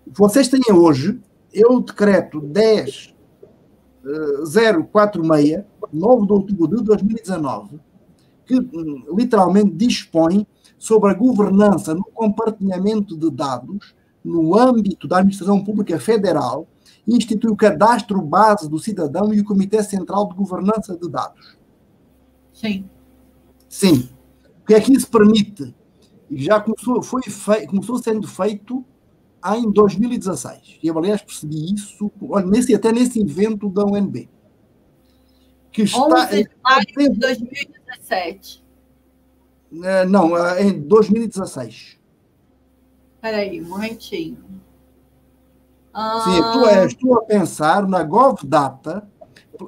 O que vocês têm hoje é o decreto 10.046, 9 de outubro de 2019, que literalmente dispõe sobre a governança no compartilhamento de dados no âmbito da administração pública federal, institui o cadastro base do cidadão e o Comitê Central de Governança de Dados. Sim. Sim. O que é que isso permite? Já começou sendo feito em 2016. E eu, aliás, percebi isso até nesse evento da UNB. Que está 11 de maio de 2016. 2017. Não, em 2016. Espera aí, um momentinho. Sim, estou a pensar na GovData,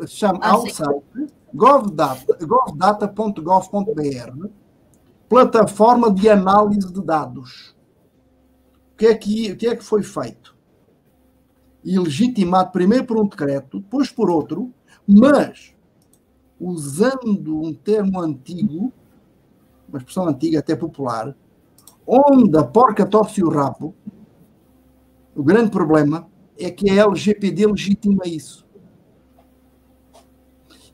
chama ao site govdata.gov.br, plataforma de análise de dados. O que é que foi feito? E legitimado primeiro por um decreto, depois por outro, mas usando um termo antigo, uma expressão antiga, até popular, onde a porca torce o rabo. O grande problema é que a LGPD legitima isso.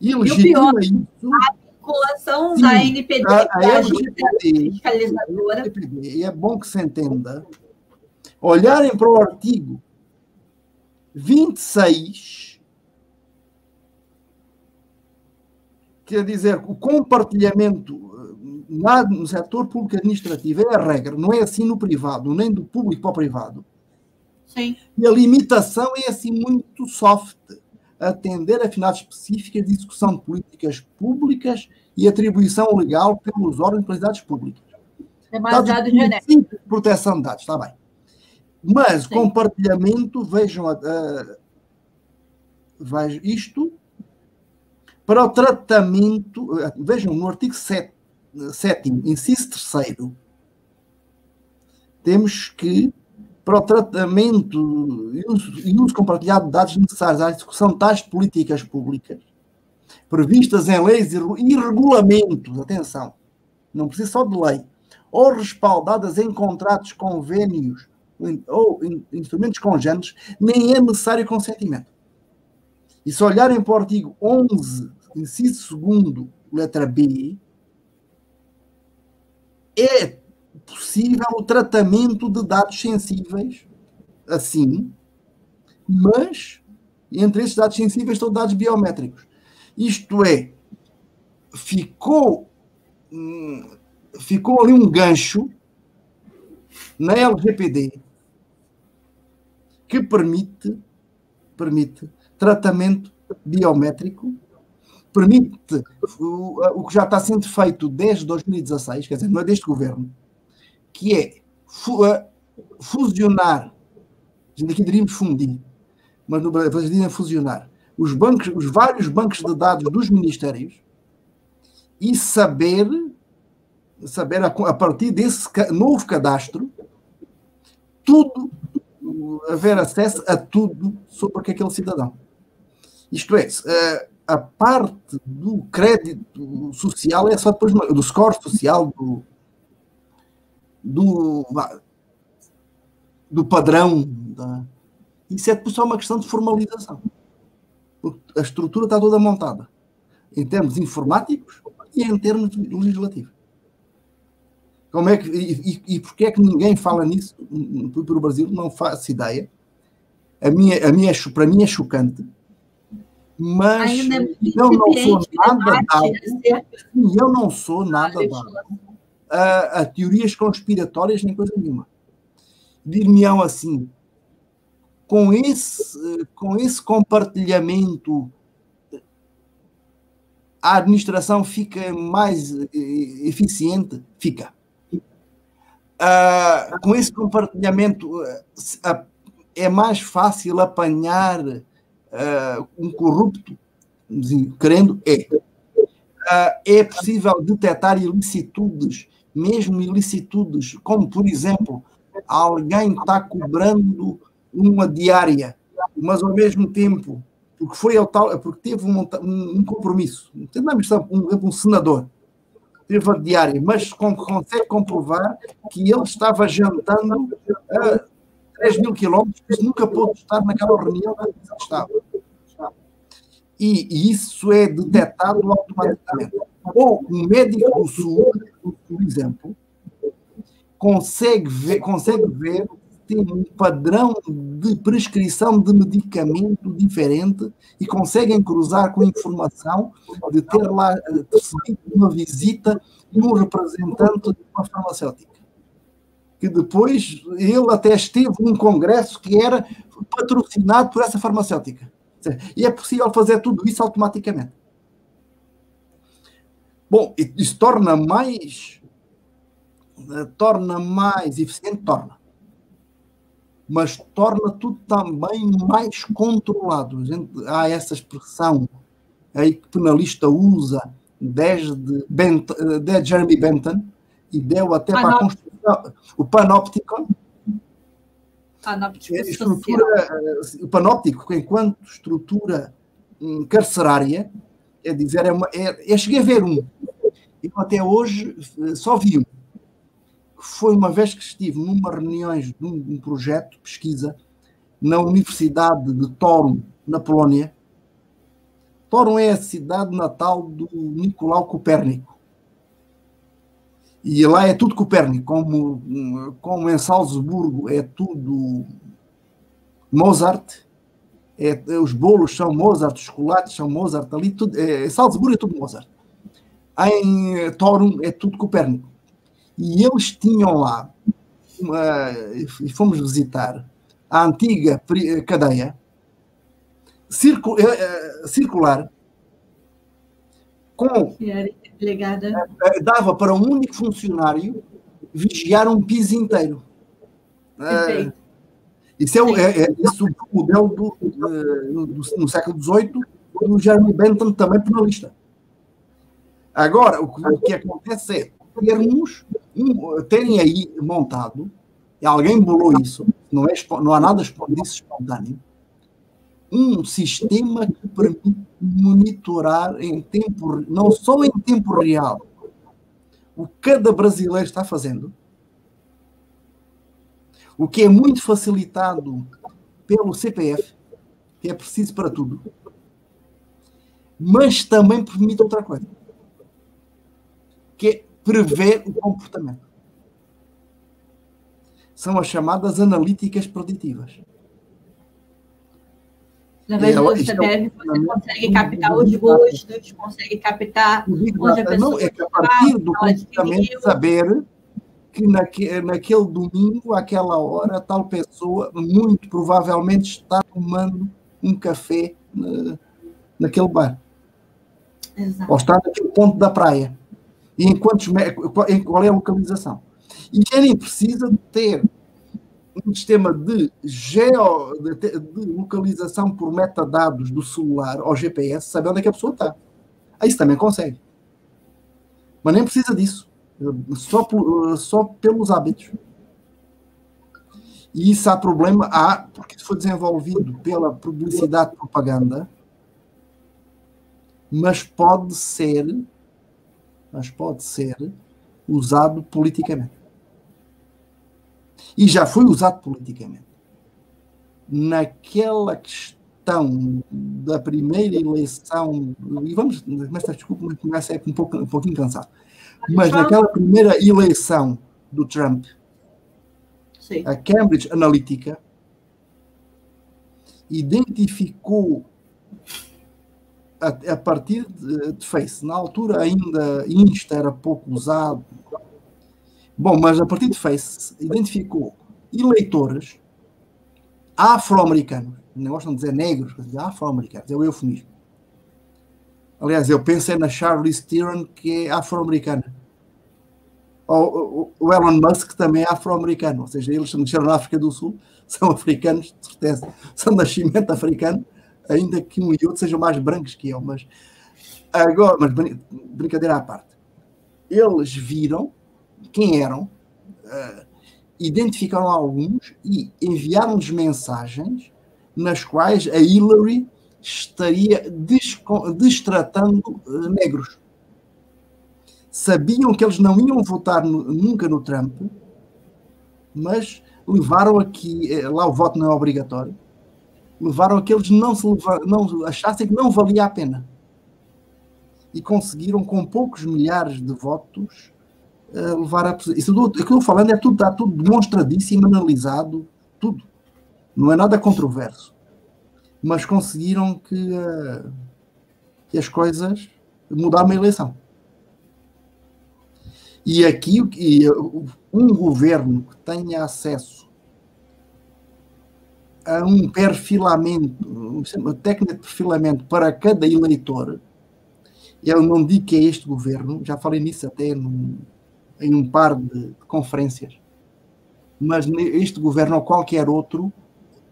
E legitima isso. A vinculação da NPD, a LGPD, fiscalizadora. E é bom que se entenda. Olharem para o artigo 26, quer dizer, o compartilhamento no setor público administrativo é a regra, não é assim no privado, nem do público para o privado. Sim. E a limitação é assim muito soft, atender a finalidades específicas de execução de políticas públicas e atribuição legal pelos órgãos de entidades públicas. Demasiado genérico. Proteção de dados, está bem. Mas sim, compartilhamento, vejam isto, para o tratamento, vejam no artigo 7, inciso 3º, temos que, para o tratamento e uso compartilhado de dados necessários à execução de tais políticas públicas, previstas em leis e regulamentos, atenção, não precisa só de lei, ou respaldadas em contratos, convênios ou instrumentos congêneres, nem é necessário consentimento. E se olharem para o artigo 11, inciso 2º, letra B, é possível o tratamento de dados sensíveis assim, mas entre esses dados sensíveis estão dados biométricos. Isto é, ficou ali um gancho na LGPD que permite tratamento biométrico, permite o que já está sendo feito desde 2016, quer dizer, não é deste governo, que é fusionar, a gente aqui diríamos fundir, mas no Brasil é fusionar, os vários bancos de dados dos ministérios e saber a partir desse novo cadastro tudo, haver acesso a tudo sobre aquele cidadão. Isto é, a parte do crédito social é só depois do score social, do padrão. Isso é só uma questão de formalização. A estrutura está toda montada em termos informáticos e em termos legislativos. Como é que, e porquê é que ninguém fala nisso para o Brasil? Não faço ideia. Para mim é chocante. Mas eu não sou nada dado a teorias conspiratórias nem coisa nenhuma. Dir-me-ão assim, com esse compartilhamento a administração fica mais eficiente? Fica. Com esse compartilhamento é mais fácil apanhar um corrupto, querendo? É possível detectar ilicitudes, mesmo ilicitudes, como, por exemplo, alguém está cobrando uma diária, mas ao mesmo tempo, porque teve um compromisso, um senador, teve a diária, mas consegue comprovar que ele estava jantando a 3.000 quilómetros, nunca pôde estar naquela reunião que estava. E isso é detectado automaticamente. Ou um médico do Sul, por exemplo, consegue ver tem um padrão de prescrição de medicamento diferente e conseguem cruzar com a informação de ter lá recebido uma visita de um representante de uma farmacêutica. Que depois ele até esteve num congresso que era patrocinado por essa farmacêutica. E é possível fazer tudo isso automaticamente. Bom, isso torna mais eficiente, mas torna tudo também mais controlado. Há essa expressão aí que o penalista usa desde Jeremy Bentham e deu até para a construção, o panóptico. O panóptico, enquanto estrutura carcerária, é dizer, cheguei a ver um. Eu até hoje só vi um. Foi uma vez que estive numa reunião de um projeto de pesquisa na Universidade de Toruń, na Polónia. Toruń é a cidade natal do Nicolau Copérnico. E lá é tudo Copérnico, como em Salzburgo é tudo Mozart. Os bolos são Mozart, os chocolates são Mozart, ali tudo, Salzburgo é tudo Mozart. Em Toruń é tudo Copérnico. E eles tinham lá, e fomos visitar, a antiga cadeia circular com... Dava para um único funcionário vigiar um piso inteiro. Isso é o modelo no século XVIII, do Jeremy Bentham, também penalista. Agora, o que acontece é terem aí montado, e alguém bolou isso, não há nada disso espontâneo, um sistema que permite monitorar não só em tempo real, o que cada brasileiro está fazendo, o que é muito facilitado pelo CPF, que é preciso para tudo, mas também permite outra coisa, que é prever o comportamento. São as chamadas analíticas preditivas. Através do CPF, você consegue captar os gostos, consegue captar onde a pessoa... Não, é que a partir do comportamento saber que naquele domingo, àquela hora, tal pessoa muito provavelmente está tomando um café naquele bar. Exato. Ou está naquele ponto da praia. E em qual é a localização. E quem precisa de ter um sistema de localização por metadados do celular ou GPS, saber onde é que a pessoa está. Isso também consegue. Mas nem precisa disso. Só pelos hábitos. E isso há problema, porque isso foi desenvolvido pela publicidade e propaganda, mas pode ser usado politicamente. E já foi usado politicamente. Naquela questão da primeira eleição, e desculpa, começa a um pouquinho cansado, mas naquela primeira eleição do Trump, sim, a Cambridge Analytica identificou a partir de Face, na altura ainda Insta era pouco usado. Bom, mas a partir de Face identificou eleitores afro-americanos, não gostam de dizer negros, afro-americanos, é o eufemismo. Aliás, eu pensei na Charlize Theron, que é afro-americana. O Elon Musk também é afro-americano, ou seja, eles nasceram na África do Sul, são africanos, de certeza, são de nascimento africano, ainda que um e outro sejam mais brancos que eu, mas brincadeira à parte. Eles viram quem eram, identificaram alguns e enviaram-nos mensagens nas quais a Hillary estaria destratando negros. Sabiam que eles não iam votar nunca no Trump, mas levaram aqui, lá o voto não é obrigatório, levaram a que eles não achassem que não valia a pena. E conseguiram, com poucos milhares de votos, levar a... Isso que eu estou falando está tudo demonstradíssimo, analisado, tudo. Não é nada controverso. Mas conseguiram que as coisas mudaram a eleição. E aqui, um governo que tenha acesso a um perfilamento, uma técnica de perfilamento para cada eleitor, Eu não digo que é este governo, já falei nisso até em um par de conferências, mas este governo ou qualquer outro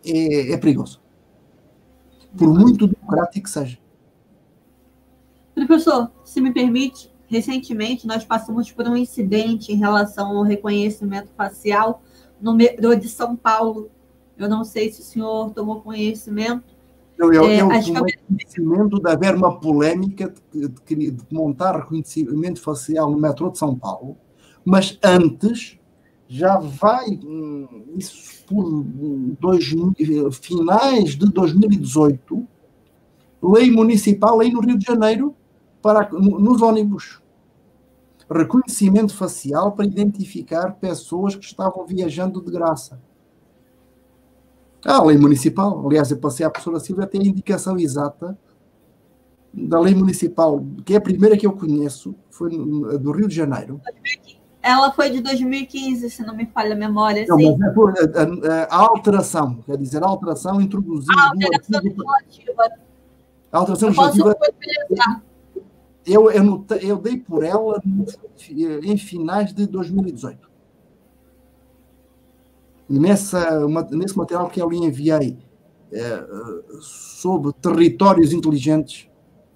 é perigoso. Por muito democrático que seja. Professor, se me permite, recentemente nós passamos por um incidente em relação ao reconhecimento facial no metrô de São Paulo. Eu não sei se o senhor tomou conhecimento. Eu tomei conhecimento de haver uma polémica de montar reconhecimento facial no metrô de São Paulo, mas antes já vai, isso por finais de 2018, lei municipal aí no Rio de Janeiro, nos ônibus. Reconhecimento facial para identificar pessoas que estavam viajando de graça. A lei municipal, aliás, eu passei à professora Silvia até a indicação exata da lei municipal, que é a primeira que eu conheço, foi do Rio de Janeiro. Ela foi de 2015, se não me falha a memória. Não, mas é por a alteração, quer dizer, a alteração introduziu... A alteração legislativa. A alteração legislativa... Eu dei por ela em finais de 2018. E nesse material que eu lhe enviei sobre territórios inteligentes,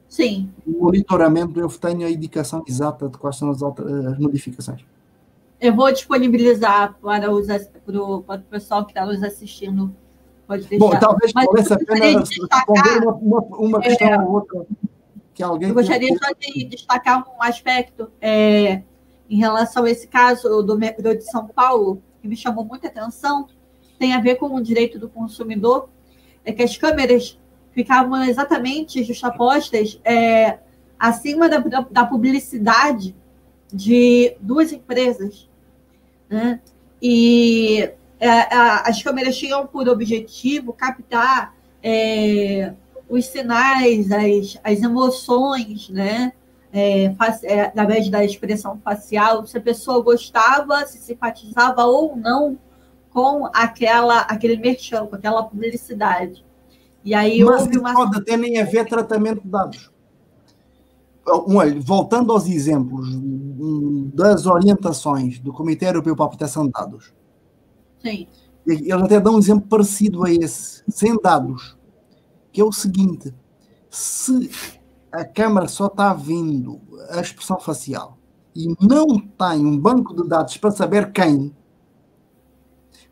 sim, o monitoramento, eu tenho a indicação exata de quais são as modificações. Eu vou disponibilizar para o pessoal que está nos assistindo. Pode deixar. Bom, talvez valesse a pena responder uma questão ou outra que alguém... Eu gostaria só de destacar um aspecto em relação a esse caso do metrô de São Paulo, que me chamou muita atenção, tem a ver com o direito do consumidor, é que as câmeras ficavam exatamente justapostas acima da publicidade de duas empresas, né? E as câmeras tinham por objetivo captar os sinais, as emoções, né? Através da expressão facial, se a pessoa gostava, se simpatizava ou não com aquele merchan, com aquela publicidade. E aí mas houve pode até nem haver tratamento de dados. Voltando aos exemplos das orientações do Comitê Europeu para a Proteção de Dados, sim, eles até dão um exemplo parecido a esse, sem dados, que é o seguinte: se a câmara só está vendo a expressão facial e não tem um banco de dados para saber quem,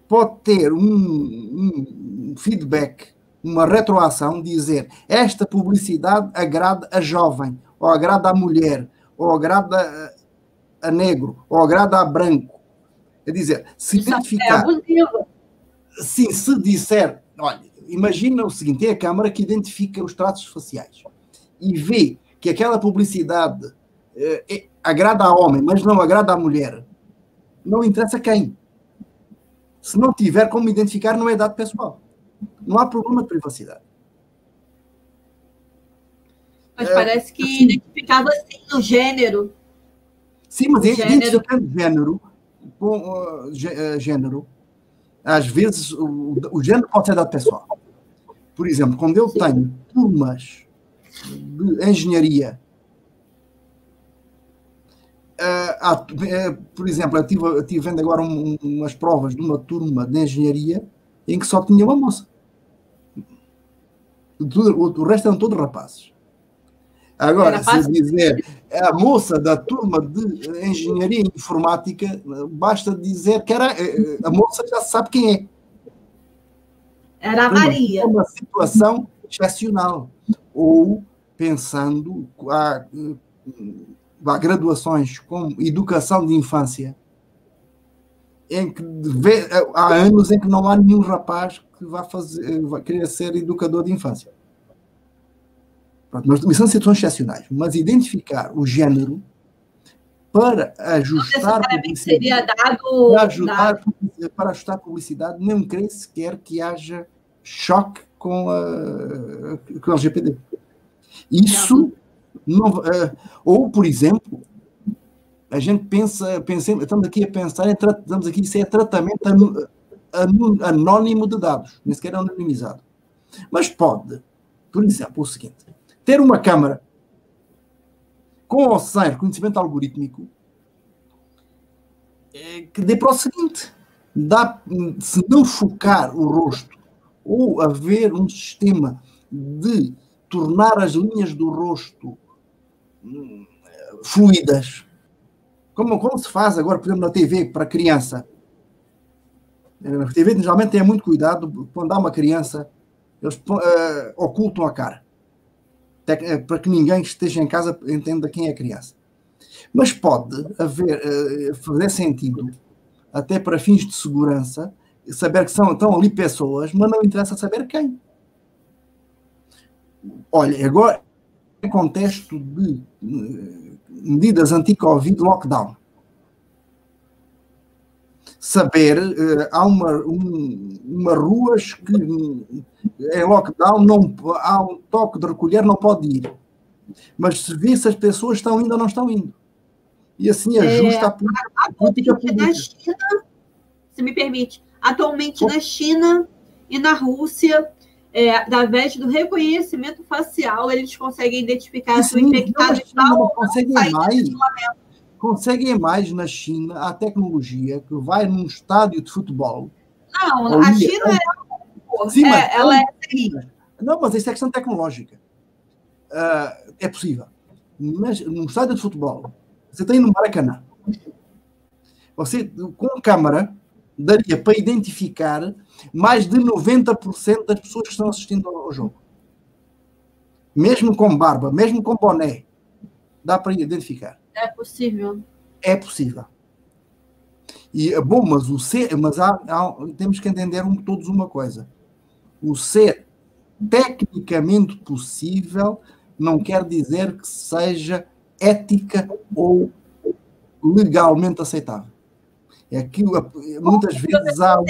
pode ter um feedback, uma retroação, dizer esta publicidade agrada a jovem, ou agrada a mulher, ou agrada a negro, ou agrada a branco. É dizer, se identificar... Sim, se disser... Olha, imagina o seguinte, é a câmara que identifica os traços faciais e vê que aquela publicidade agrada a homem, mas não agrada a mulher, não interessa quem. Se não tiver como identificar, não é dado pessoal. Não há problema de privacidade. Mas parece que identificava assim o gênero. Sim, mas identificando gênero, às vezes o gênero pode ser dado pessoal. Por exemplo, quando eu tenho turmas de engenharia, por exemplo, eu estive vendo agora umas provas de uma turma de engenharia em que só tinha uma moça. O resto eram todos rapazes. Agora, se dizer a moça da turma de engenharia informática, basta dizer que era a moça, já sabe quem é. Era a Maria. É uma situação excepcional. Ou pensando, há graduações como educação de infância, em que há anos em que não há nenhum rapaz que vai querer ser educador de infância. Pronto, mas são situações excepcionais. Mas identificar o género para ajustar para ajustar a publicidade, não creio sequer que haja choque com a LGPD. Isso não, ou, por exemplo, a gente estamos aqui a pensar isso é tratamento anónimo de dados, nem sequer anonimizado. Mas pode, por exemplo, o seguinte: ter uma câmara com ou sem reconhecimento algorítmico, que dê para o seguinte: se não focar o rosto ou haver um sistema de tornar as linhas do rosto fluidas, como se faz agora, por exemplo, na TV para criança. Na TV geralmente tem muito cuidado quando há uma criança, eles ocultam a cara, para que ninguém que esteja em casa entenda quem é a criança. Mas pode fazer sentido, até para fins de segurança, saber que estão ali pessoas, mas não interessa saber quem. Olha, agora, em contexto de medidas anti-Covid, lockdown, saber, há uma ruas que em lockdown há um toque de recolher, não pode ir. Mas se vê se as pessoas estão indo ou não estão indo. E assim ajusta a política pública. Na China, se me permite, atualmente na China e na Rússia, através do reconhecimento facial, eles conseguem identificar se o infectado está ou não. Conseguem mais na China a tecnologia que vai num estádio de futebol. Não, a China ela é Não, mas isso é questão tecnológica. É possível. Mas num estádio de futebol, você tem no Maracanã, você com câmara daria para identificar mais de 90% das pessoas que estão assistindo ao jogo. Mesmo com barba, mesmo com boné, dá para identificar. É possível. É possível. E bom, mas temos que entender todos uma coisa. O ser tecnicamente possível não quer dizer que seja ética ou legalmente aceitável. É aquilo, muitas vezes há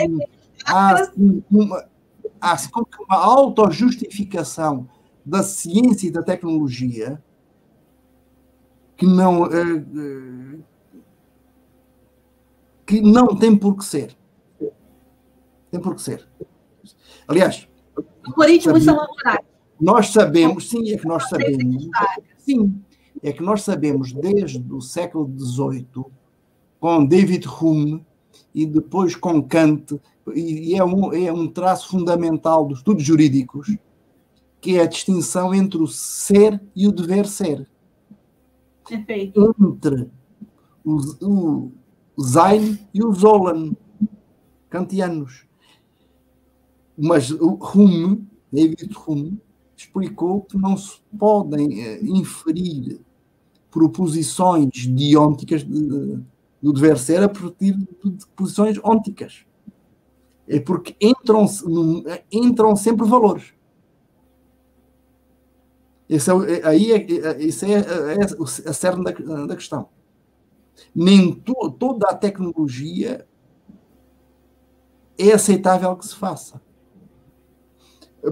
uma autojustificação da ciência e da tecnologia que não tem por que ser. Tem por que ser. Aliás, algoritmos são laborais. Nós sabemos, sim, é que nós sabemos, sim, é que nós sabemos desde o século XVIII, com David Hume e depois com Kant, e é um traço fundamental dos estudos jurídicos, que é a distinção entre o ser e o dever ser. Perfeito. Entre o Sein e o Sollen, kantianos. Mas o David Hume, explicou que não se podem inferir proposições diônticas do dever ser a partir de posições ônticas. É porque entram sempre valores. Esse é a cerne da questão. Nem toda a tecnologia é aceitável que se faça.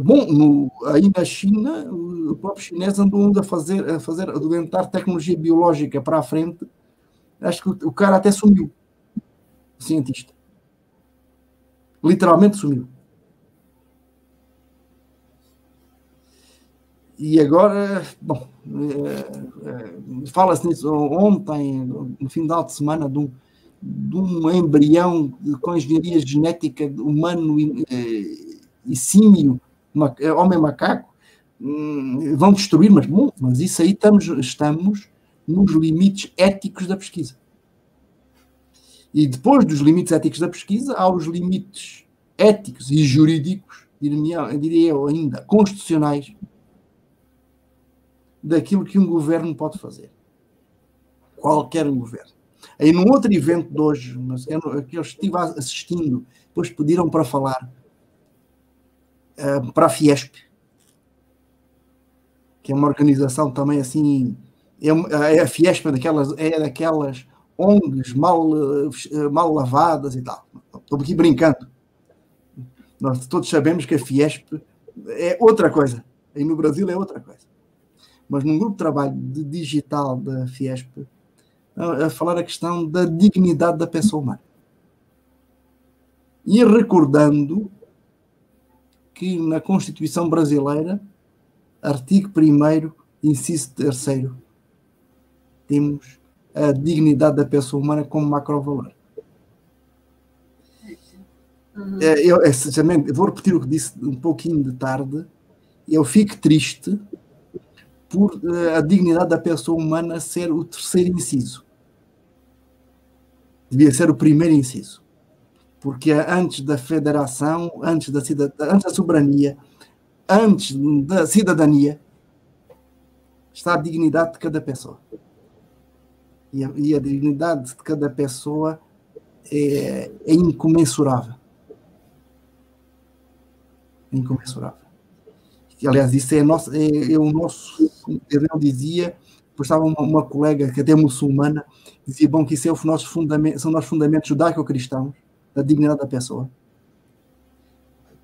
Bom, aí na China, o próprio chinês andou a adoentar tecnologia biológica para a frente. Acho que o cara até sumiu, o cientista. Literalmente sumiu. E agora, bom, fala-se nisso ontem, no final de semana, de um embrião com engenharia genética humano e símio, homem-macaco, vão destruir, mas isso aí estamos nos limites éticos da pesquisa. E depois dos limites éticos da pesquisa, há os limites éticos e jurídicos, diria eu ainda, constitucionais, daquilo que um governo pode fazer. Qualquer governo. Aí num outro evento de hoje, que eu estive assistindo, depois pediram para falar, para a Fiesp, que é uma organização também assim, a Fiesp é daquelas ONGs mal lavadas e tal. Estou aqui brincando. Nós todos sabemos que a Fiesp é outra coisa. Aí no Brasil é outra coisa. Mas num grupo de trabalho digital da Fiesp, a falar a questão da dignidade da pessoa humana. E recordando que na Constituição brasileira, artigo 1º, inciso 3º, temos a dignidade da pessoa humana como macrovalor. Eu vou repetir o que disse um pouquinho de tarde. Eu fico triste por a dignidade da pessoa humana ser o terceiro inciso. Devia ser o primeiro inciso. Porque antes da federação, antes da soberania, antes da cidadania, está a dignidade de cada pessoa. E a dignidade de cada pessoa é incomensurável. Incomensurável. Aliás, isso é o nosso. Eu dizia, depois estava uma colega que até é muçulmana, dizia bom, que isso é são nossos fundamentos judaico-cristãos, da dignidade da pessoa.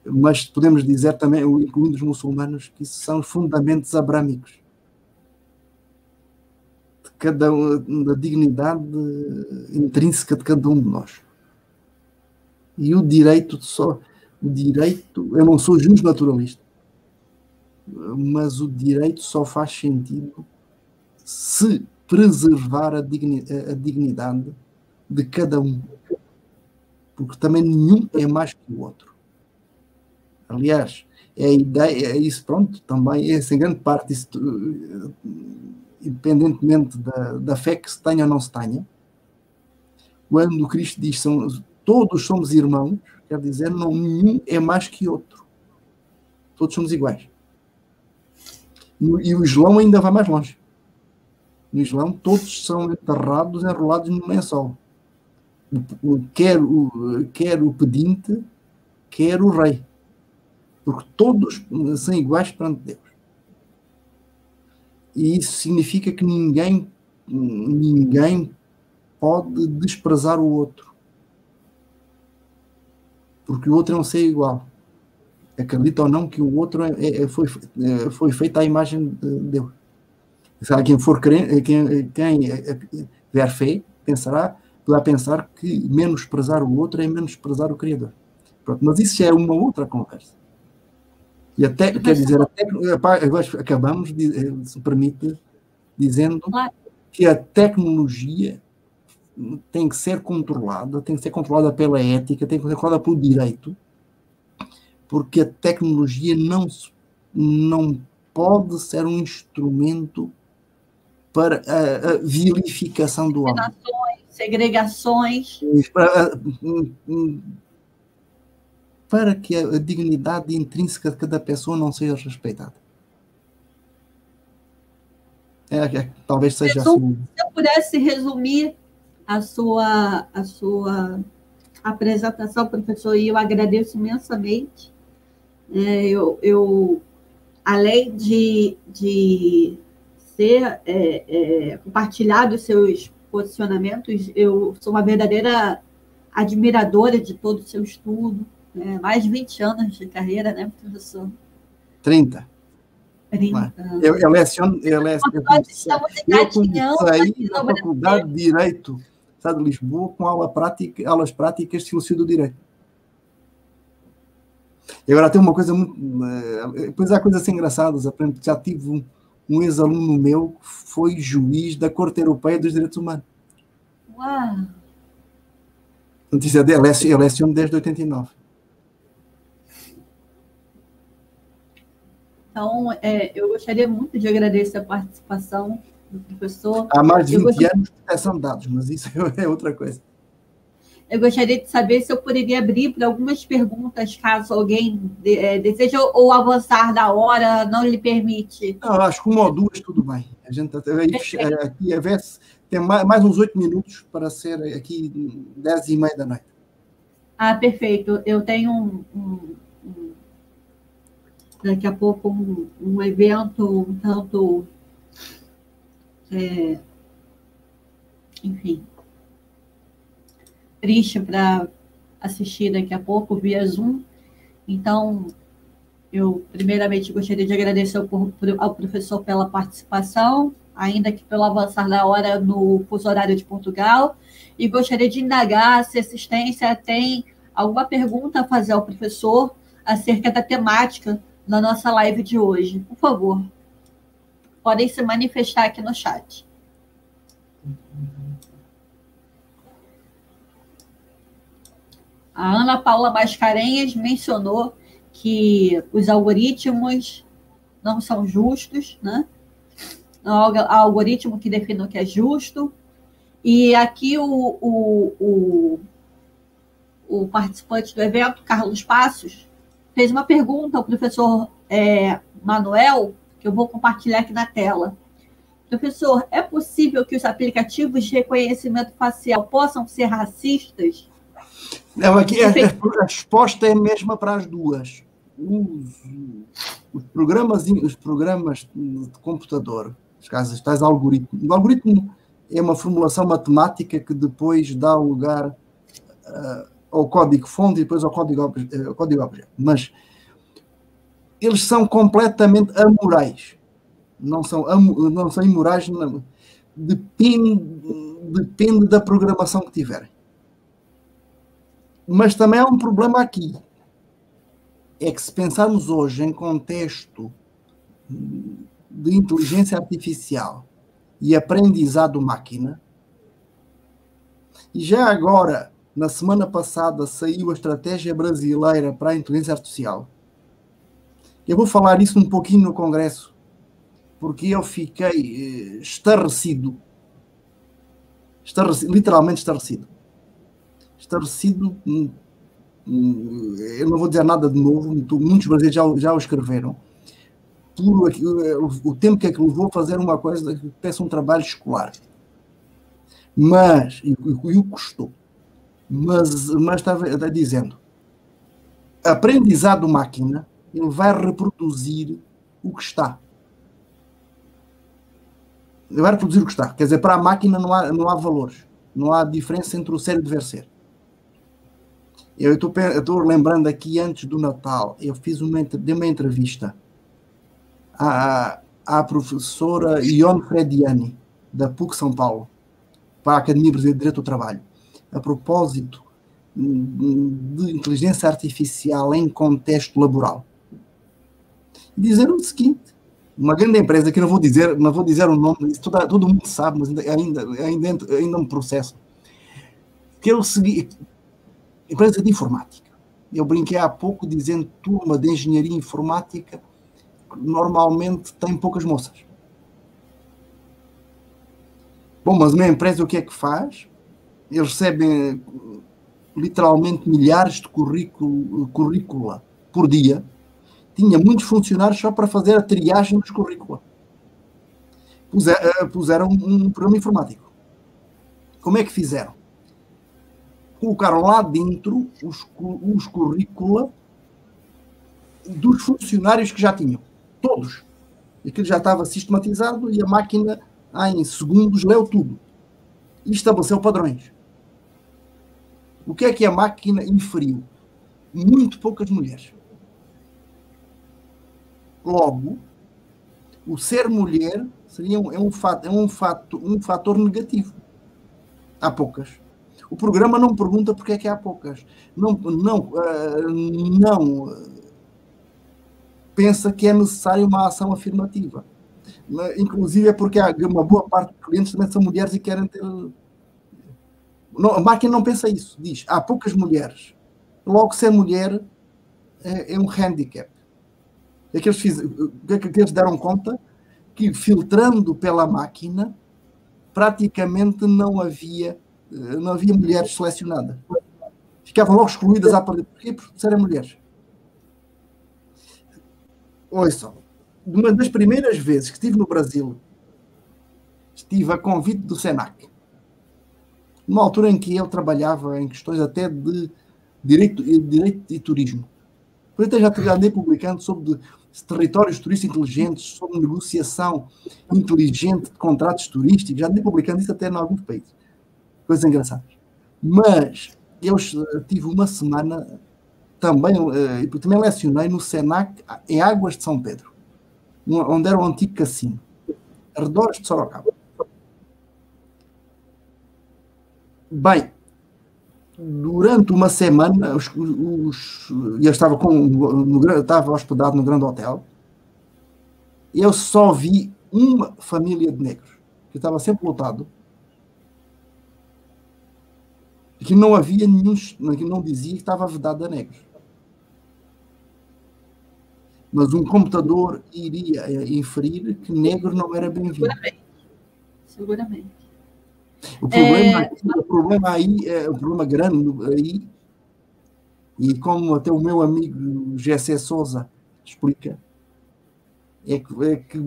Mas podemos dizer também, incluindo os muçulmanos, que isso são os fundamentos abrâmicos da dignidade intrínseca de cada um de nós. E o direito, eu não sou justnaturalista, mas o direito só faz sentido se preservar a dignidade de cada um. Porque também nenhum é mais que o outro. Aliás, a ideia, isso pronto, também é em grande parte, isso, independentemente da fé que se tenha ou não se tenha, quando Cristo diz todos somos irmãos, quer dizer, nenhum é mais que outro. Todos somos iguais. E o Islão ainda vai mais longe. No Islão, todos são enterrados, enrolados num lençol. Quer o pedinte, quer o rei. Porque todos são iguais perante Deus. E isso significa que ninguém pode desprezar o outro. Porque o outro é um ser igual. Acredita ou não que o outro foi feito à imagem de Deus. Quem for crente, quem tiver fé, poderá pensar que menosprezar o outro é menosprezar o Criador. Pronto, mas isso já é uma outra conversa. E até, quer dizer, agora acabamos, se permite, dizendo que a tecnologia tem que ser controlada pela ética, tem que ser controlada pelo direito, porque a tecnologia não pode ser um instrumento para a vilificação do homem. Segregações. Para que a dignidade intrínseca de cada pessoa não seja respeitada. Talvez seja assim. Se eu pudesse resumir a sua apresentação, professor, e eu agradeço imensamente. Além de ser compartilhado os seus posicionamentos, eu sou uma verdadeira admiradora de todo o seu estudo. Mais de 20 anos de carreira, né, professor? 30. Eu leciono. Nós estamos engatinhando saí da Faculdade de Direito do Estado de Lisboa com aulas práticas de filosofia do direito. E agora tem uma coisa muito. Depois há coisas assim engraçadas. Já tive um ex-aluno meu que foi juiz da Corte Europeia dos Direitos Humanos. Uau! Eu leciono desde 89. Então, eu gostaria muito de agradecer a participação do professor. Há mais de 20 anos de proteção de dados, mas isso é outra coisa. Eu gostaria de saber se eu poderia abrir para algumas perguntas, caso alguém deseje, ou avançar da hora, não lhe permite. Não, acho que uma ou duas, tudo bem. A gente aqui tem mais uns 8 minutos para ser aqui 10h30 da noite. Ah, perfeito. Eu tenho daqui a pouco um evento um tanto, enfim, triste para assistir daqui a pouco via Zoom. Então, eu primeiramente gostaria de agradecer ao professor pela participação, ainda que pelo avançar da hora no fuso horário de Portugal, e gostaria de indagar se a assistência tem alguma pergunta a fazer ao professor acerca da temática na nossa live de hoje. Por favor, podem se manifestar aqui no chat. A Ana Paula Mascarenhas mencionou que os algoritmos não são justos, né? Não há algoritmo que define o que é justo. E aqui o participante do evento, Carlos Passos, fez uma pergunta ao professor Manuel, que eu vou compartilhar aqui na tela. Professor, é possível que os aplicativos de reconhecimento facial possam ser racistas? Não, aqui a resposta é a mesma para as duas. Os programas de computador, os casos, tais algoritmos. O algoritmo é uma formulação matemática que depois dá lugar ao código-fonte e depois ao código-objeto. Mas eles são completamente amorais. Não são imorais, não. Depende da programação que tiverem. Mas também há um problema aqui. É que se pensarmos hoje em contexto de inteligência artificial e aprendizado máquina, e já agora, na semana passada, saiu a estratégia brasileira para a inteligência artificial. Eu vou falar isso um pouquinho no Congresso, porque eu fiquei estarrecido, literalmente estarrecido. Eu não vou dizer nada de novo, muitos brasileiros já o escreveram, por o tempo que é que levou a fazer uma coisa que parece um trabalho escolar. Mas, e o custou, mas estava dizendo, aprendizado máquina, ele vai reproduzir o que está. Ele vai reproduzir o que está. Quer dizer, para a máquina não há valores, não há diferença entre o ser e o dever ser. Eu estou lembrando aqui, antes do Natal, eu dei uma entrevista à professora Ione Frediani, da PUC São Paulo, para a Academia Brasileira de Direito do Trabalho, a propósito de inteligência artificial em contexto laboral. Dizer o seguinte, uma grande empresa, que não vou dizer o nome, isso todo mundo sabe, mas ainda me processo, que eu segui, empresa de informática. Eu brinquei há pouco dizendo turma de engenharia informática normalmente tem poucas moças. Bom, mas uma empresa o que é que faz? Eles recebem literalmente milhares de currícula por dia. Tinha muitos funcionários só para fazer a triagem dos currícula. Puseram um programa informático. Como é que fizeram? Colocaram lá dentro os currícula dos funcionários que já tinham. Todos. Aquilo já estava sistematizado e a máquina, em segundos, leu tudo. E estabeleceu padrões. O que é que a máquina inferiu? Muito poucas mulheres. Logo, o ser mulher seria um fator negativo. Há poucas. O programa não pergunta porque é que há poucas. Não pensa que é necessária uma ação afirmativa. Inclusive é porque uma boa parte dos clientes também são mulheres e querem ter... Não, a máquina não pensa isso. Diz, há poucas mulheres. Logo, ser mulher é um handicap. O que eles deram conta? Que filtrando pela máquina, praticamente não havia mulheres selecionadas. Ficavam logo excluídas à partida. Porquê? Por serem mulheres. Ouçam, uma das primeiras vezes que estive no Brasil, estive a convite do SENAC, numa altura em que eu trabalhava em questões até de direito e turismo. Depois até já andei publicando sobre territórios turísticos inteligentes, sobre negociação inteligente de contratos turísticos, já andei publicando isso até em alguns países. Coisas engraçadas. Mas eu tive uma semana também lecionei no SENAC em Águas de São Pedro, onde era o antigo cassino, arredores de Sorocaba. Bem, durante uma semana, eu estava hospedado no grande hotel, eu só vi uma família de negros, que estava sempre lotado, aqui não havia nenhum, aqui não dizia que estava vedado a negros. Mas um computador iria inferir que negro não era bem-vindo. Seguramente. O problema grande aí, e como até o meu amigo Gessé Sousa explica, é que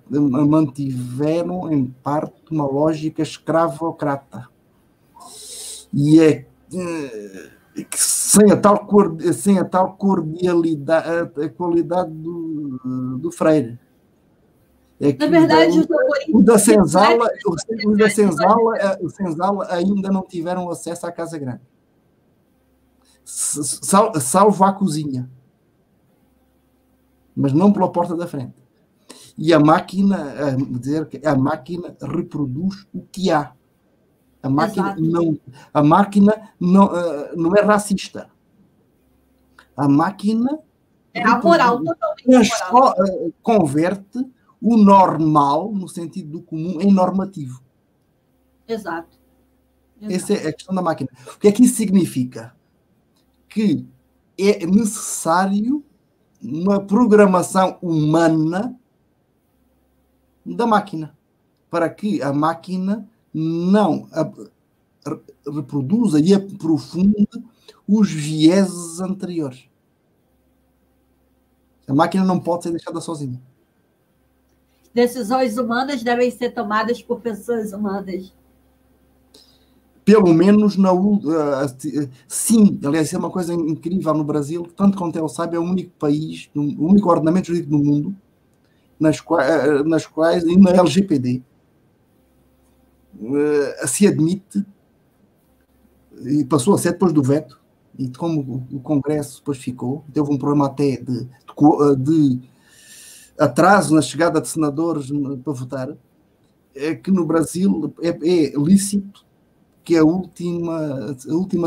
mantiveram, em parte, uma lógica escravocrata. E é que sem a tal cordialidade, a qualidade do Freire. É que na verdade, o da Senzala ainda não tiveram acesso à Casa Grande. Salvo à cozinha. Mas não pela porta da frente. E a máquina reproduz o que há. A máquina não é racista. A máquina é amoral, totalmente amoral. Converte o normal, no sentido do comum, em normativo. Exato. Essa é a questão da máquina. O que é que isso significa? Que é necessário uma programação humana da máquina, para que a máquina não reproduza e aprofunde os vieses anteriores. A máquina não pode ser deixada sozinha. Decisões humanas devem ser tomadas por pessoas humanas. Pelo menos sim, aliás, é uma coisa incrível no Brasil, tanto quanto ele sabe, é o único país, o único ordenamento jurídico do mundo nas quais, e na LGPD, se admite, e passou a ser depois do veto, e como o Congresso depois ficou, teve um problema até de atraso na chegada de senadores para votar, é que no Brasil é lícito que a última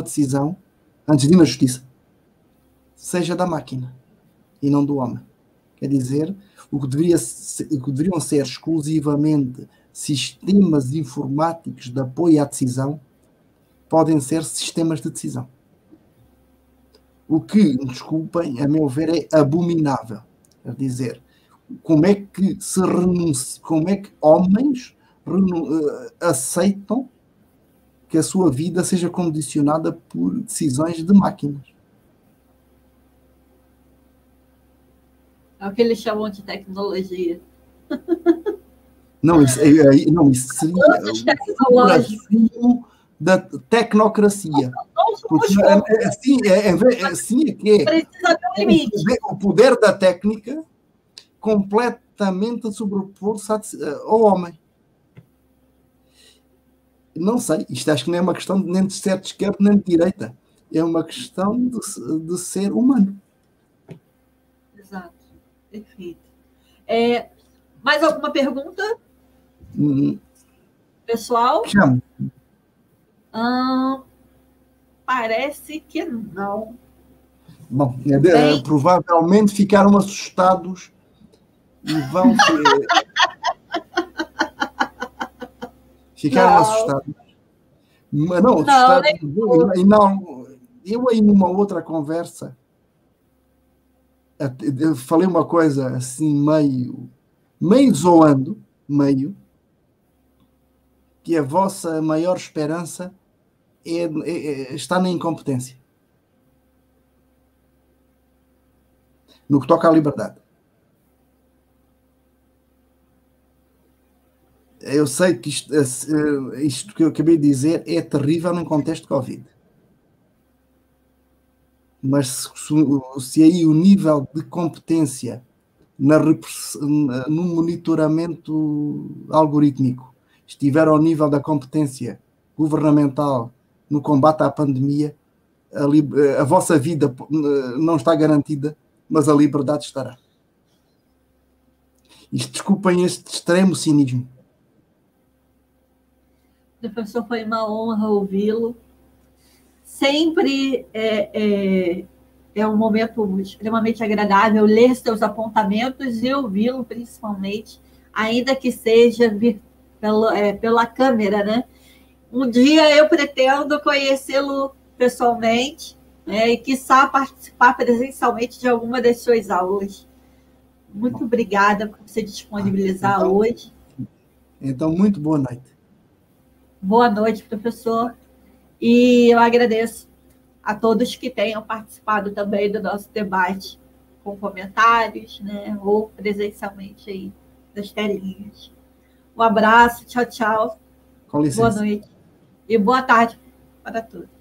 decisão, antes de ir na justiça, seja da máquina e não do homem. Quer dizer, o que deveriam ser exclusivamente sistemas informáticos de apoio à decisão podem ser sistemas de decisão. O que, desculpem, a meu ver, é abominável. Quer dizer, como é que homens aceitam que a sua vida seja condicionada por decisões de máquinas? É o que eles chamam de tecnologia. Não, isso seria o desafio da tecnocracia. Porque assim é que é. Precisa ter um limite. O poder da técnica completamente sobreposto ao homem. Não sei, isto acho que não é uma questão nem de ser de esquerda nem de direita. É uma questão de ser humano. Exato. Perfeito. Mais alguma pergunta? Pessoal? Chamo. Parece que não. Bom, provavelmente ficaram assustados e vão ficaram assustados. Mas não, assustados. Eu aí numa outra conversa eu falei uma coisa assim meio zoando, que a vossa maior esperança está na incompetência. No que toca à liberdade. Eu sei que isto que eu acabei de dizer é terrível num contexto de Covid. Mas se aí o nível de competência no monitoramento algorítmico estiver ao nível da competência governamental no combate à pandemia, a vossa vida não está garantida, mas a liberdade estará. Desculpem este extremo cinismo. Professor, foi uma honra ouvi-lo. Sempre é um momento extremamente agradável ler seus apontamentos e ouvi-lo, principalmente, ainda que seja pela câmera, né? Um dia eu pretendo conhecê-lo pessoalmente, né, e, quiçá, participar presencialmente de alguma das suas aulas. Muito obrigada por você disponibilizar hoje. Então, muito boa noite. Boa noite, professor. E eu agradeço a todos que tenham participado também do nosso debate, com comentários, né, ou presencialmente aí das telinhas. Um abraço, tchau, tchau. Com licença. Boa noite e boa tarde para todos.